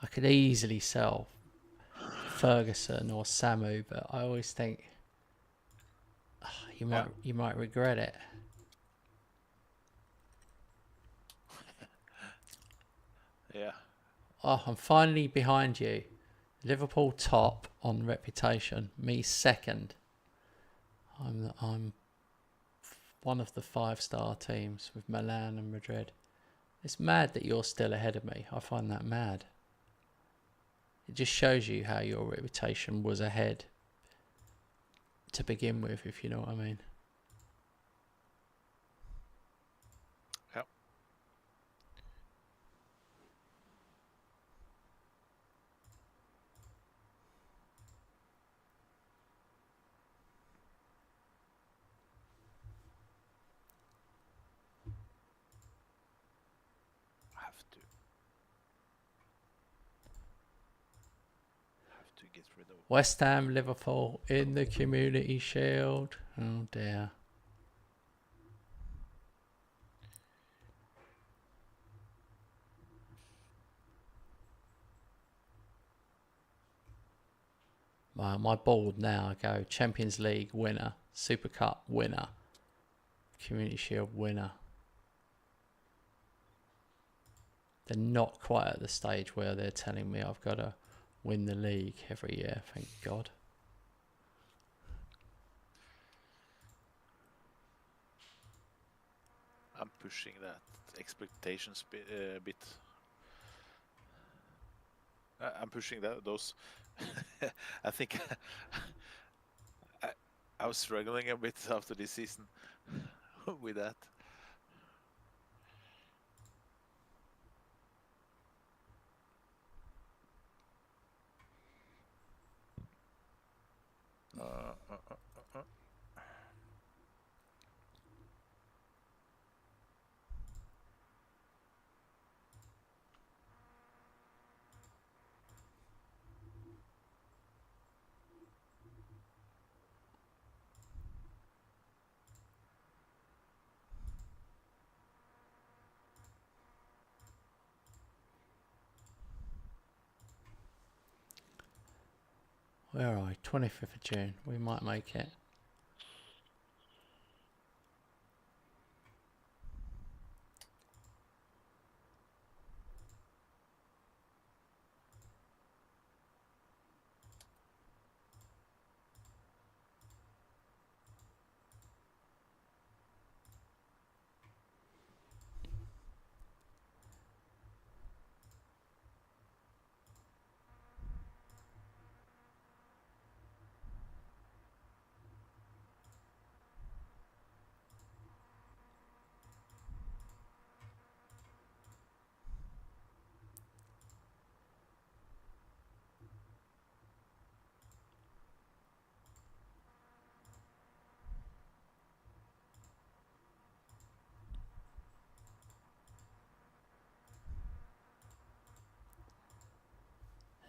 I could easily sell Ferguson or Samu, but I always think you might regret it. Yeah. Oh, I'm finally behind you. Liverpool top on reputation. Me second. I'm one of the 5-star teams with Milan and Madrid. It's mad that you're still ahead of me. I find that mad. It just shows you how your reputation was ahead to begin with, if you know what I mean. Yeah. Have to get rid of West Ham, Liverpool in the Community Shield. Oh dear. My board now, I go Champions League winner, Super Cup winner, Community Shield winner. They're not quite at the stage where they're telling me I've got to win the league every year, thank God. I'm pushing that expectations bit. I'm pushing those. I think I was struggling a bit after this season with that. Where are we? 25th of June. We might make it.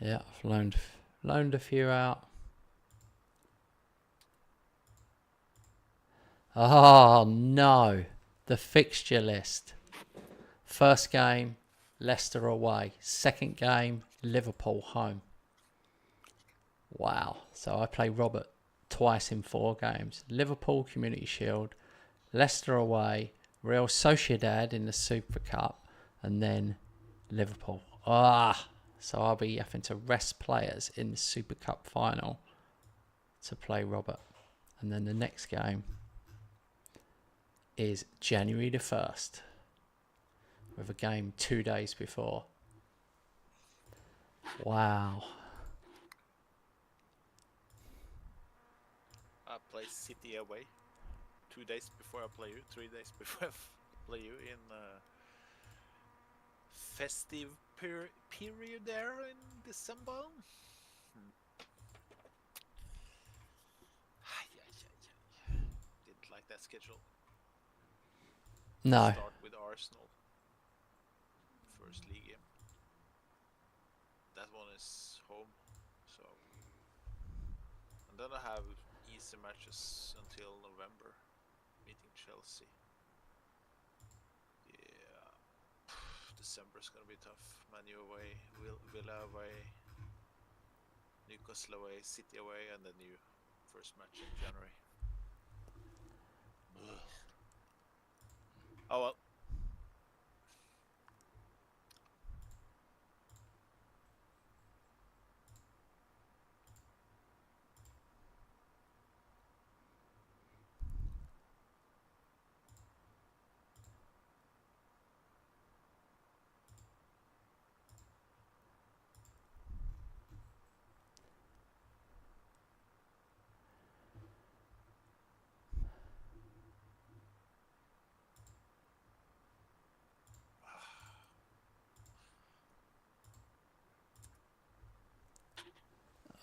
Yeah, I've loaned a few out. Oh no, the fixture list. First game, Leicester away. Second game, Liverpool home. Wow. So I play Robert twice in 4 games. Liverpool Community Shield, Leicester away, Real Sociedad in the Super Cup, and then Liverpool. So I'll be having to rest players in the Super Cup final to play Robert. And then the next game is January the 1st with a game 2 days before. Wow. I play City away 2 days before I play you, 3 days before I play you in festive period there in December. Didn't like that schedule. No. Start with Arsenal. First league game. That one is home. So, and then I have easy matches until November. Meeting Chelsea. Yeah. December's gonna be tough. Man U away, Villa away, Newcastle away, City away, and then you first match in January. Oh well.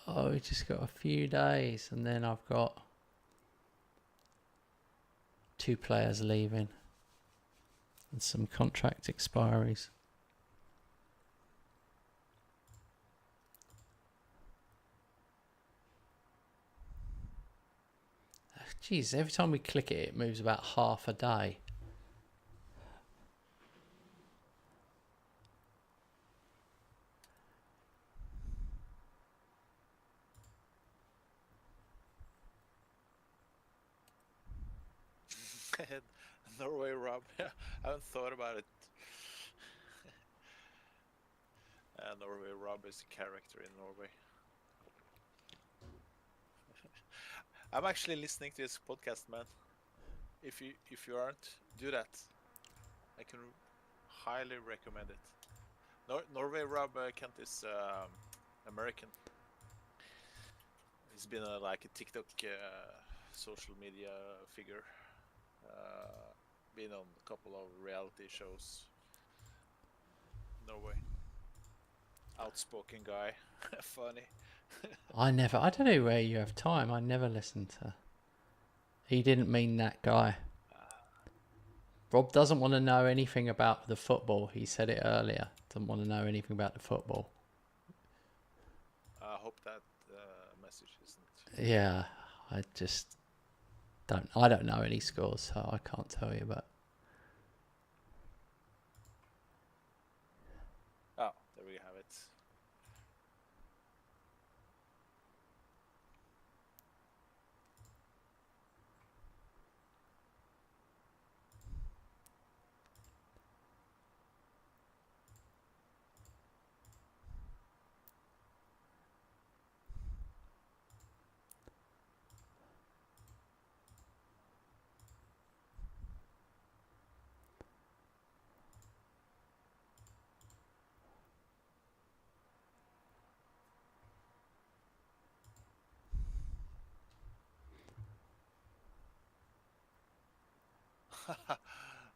Oh, we just got a few days, and then I've got 2 players leaving and some contract expiries. Jeez, every time we click it, it moves about half a day. Norway Rob. I haven't thought about it. Norway Rob is a character in Norway. I'm actually listening to this podcast, man. If you aren't, do that. I can highly recommend it. Norway Rob Kent is American. He's been like a TikTok social media figure. Been on a couple of reality shows. Norway. Outspoken guy. Funny. I don't know where you have time. I never listen to. He didn't mean that guy. Rob doesn't want to know anything about the football. He said it earlier. Doesn't want to know anything about the football. I hope that message isn't. Yeah, I just don't. I don't know any scores, so I can't tell you. But oh, there we have it.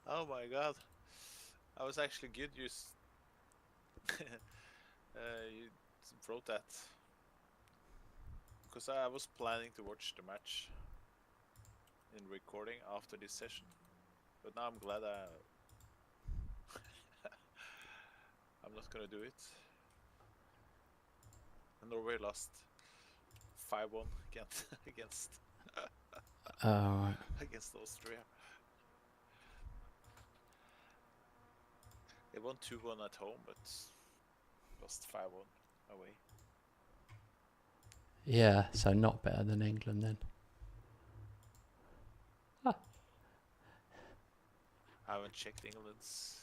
Oh my god. I was actually good you you wrote that. Because I was planning to watch the match in recording after this session. But now I'm glad I'm not gonna do it. Norway lost 5-1 against against Austria. They won 2-1 at home, but lost 5-1 away. Yeah, so not better than England then. I haven't checked England's.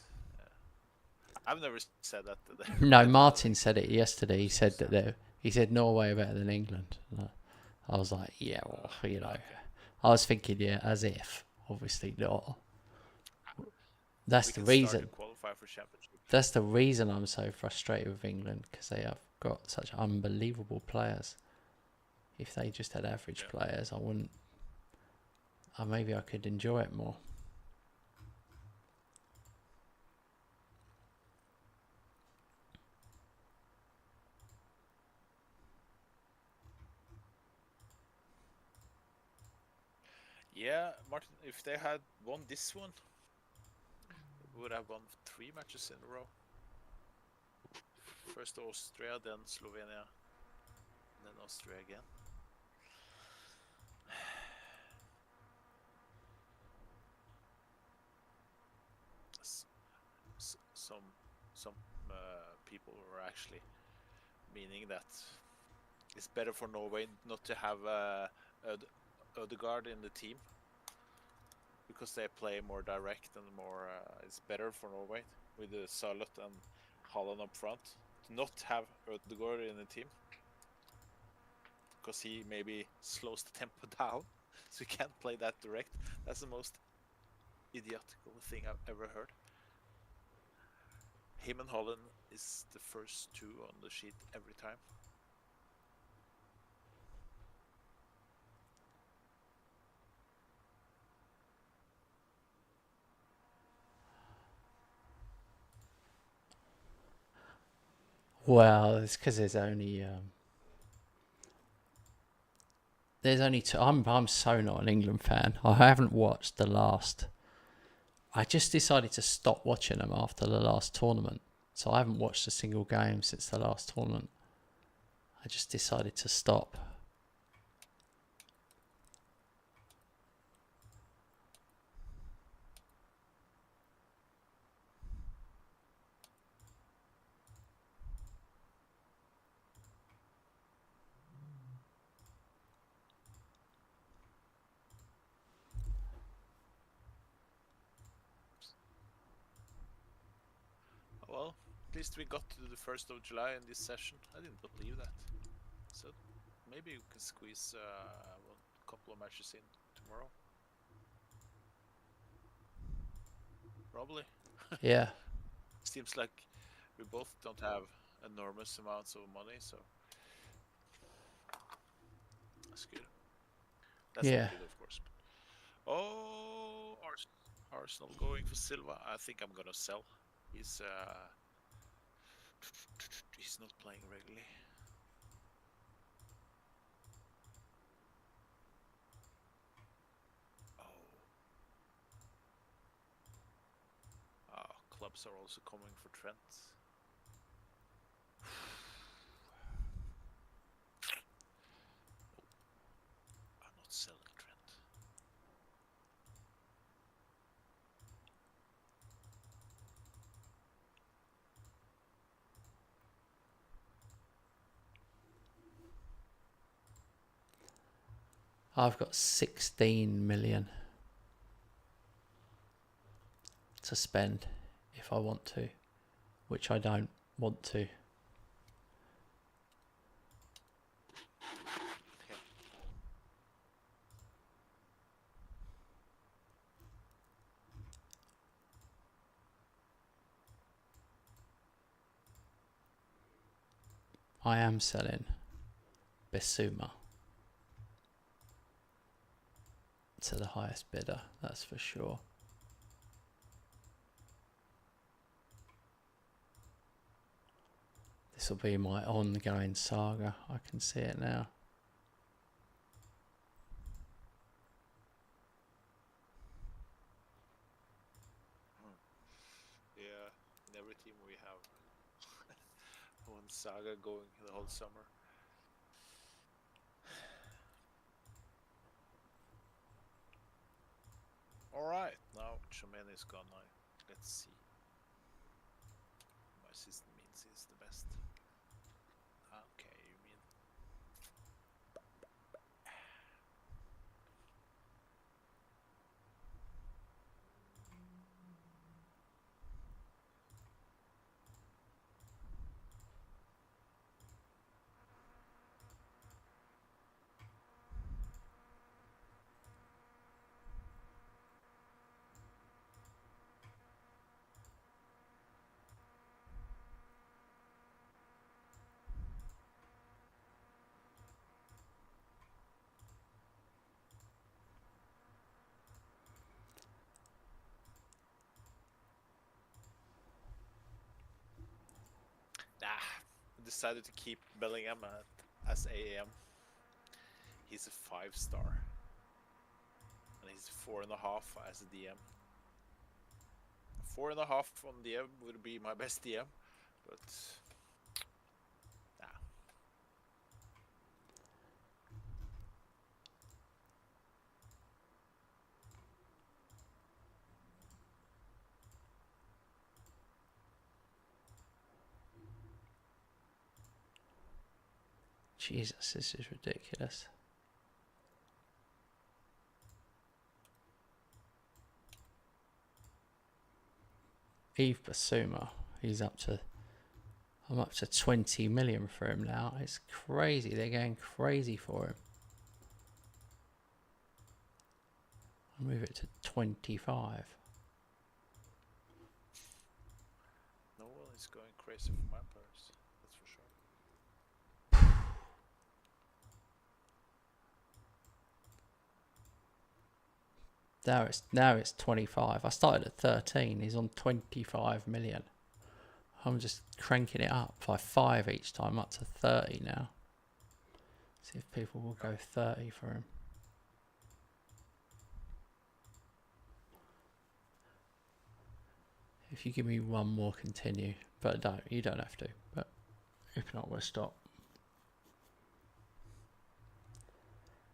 I've never said that. No, Martin said it yesterday. He said that he said Norway are better than England. I was like, yeah, well, you know. Okay. I was thinking, yeah, as if. Obviously not. That's the reason. Qualify for championship. That's the reason I'm so frustrated with England, because they have got such unbelievable players. If they just had average players, I wouldn't. Maybe I could enjoy it more. Yeah, Martin, if they had won this one, they would have won 3 matches in a row. First Austria, then Slovenia, then Austria again. Some people were actually meaning that it's better for Norway not to have Ødegaard in the team, because they play more direct and more. It's better for Norway with the Salot and Haaland up front to not have Ødegaard in the team, because he maybe slows the tempo down, so he can't play that direct. That's the most idiotical thing I've ever heard. Him and Haaland is the first 2 on the sheet every time. Well, it's because there's only two. I'm so not an England fan. I haven't watched the last. I just decided to stop watching them after the last tournament, so I haven't watched a single game since the last tournament. I just decided to stop. Well, at least we got to the 1st of July in this session. I didn't believe that. So maybe you can squeeze a couple of matches in tomorrow. Probably. Yeah. Seems like we both don't have enormous amounts of money, so that's good. That's not good, of course. Oh, Arsenal going for Silva. I think I'm gonna sell. He's not playing regularly. Clubs are also coming for Trent. I'm not selling Trent. I've got 16 million to spend if I want to, which I don't want to. I am selling Bissouma to the highest bidder, that's for sure. This will be my ongoing saga. I can see it now. Yeah, in every team we have one saga going the whole summer. Right, now Chomeni is gone. Let's see. My system means he's the best. Okay, you mean... I decided to keep Bellingham as AAM. He's a 5-star. And he's 4.5 as a DM. 4.5 on DM would be my best DM, but Jesus, this is ridiculous. Yves Bissouma, I'm up to 20 million for him now. It's crazy. They're going crazy for him. I'll move it to 25. No one is going crazy for my purse, that's for sure. Now it's 25. I started at 13. He's on 25 million. I'm just cranking it up by 5 each time, up to 30 now. See if people will go 30 for him. If you give me one more, continue. But you don't have to. But if not, we'll stop.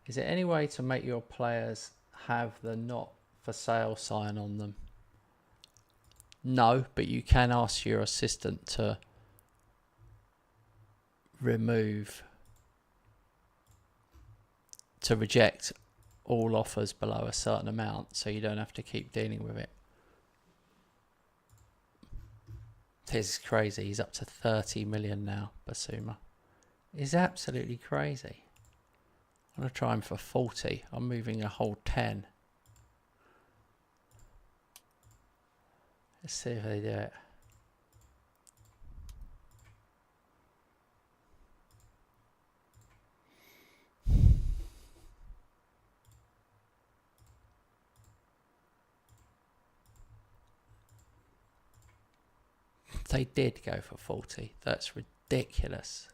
Is there any way to make your players have the not for sale sign on them? No, but you can ask your assistant to reject all offers below a certain amount, so you don't have to keep dealing with it. This is crazy. He's up to 30 million now, Bissouma. It's absolutely crazy. I'm going to try him for 40. I'm moving a whole 10. Let's see if they do it. They did go for 40. That's ridiculous.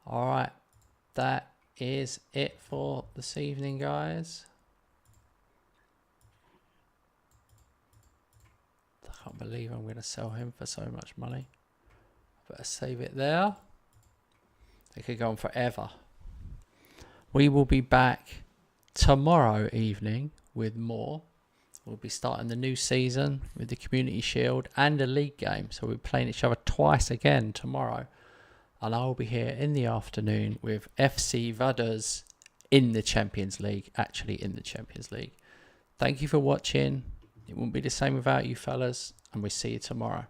All right. That is it for this evening, guys. I can't believe I'm going to sell him for so much money. I better save it there. They could go on forever. We will be back tomorrow evening with more. We'll be starting the new season with the Community Shield and a league game. So we're playing each other twice again tomorrow. And I'll be here in the afternoon with FC Vaduz in the Champions League. Actually in the Champions League. Thank you for watching. It wouldn't be the same without you fellas. And we'll see you tomorrow.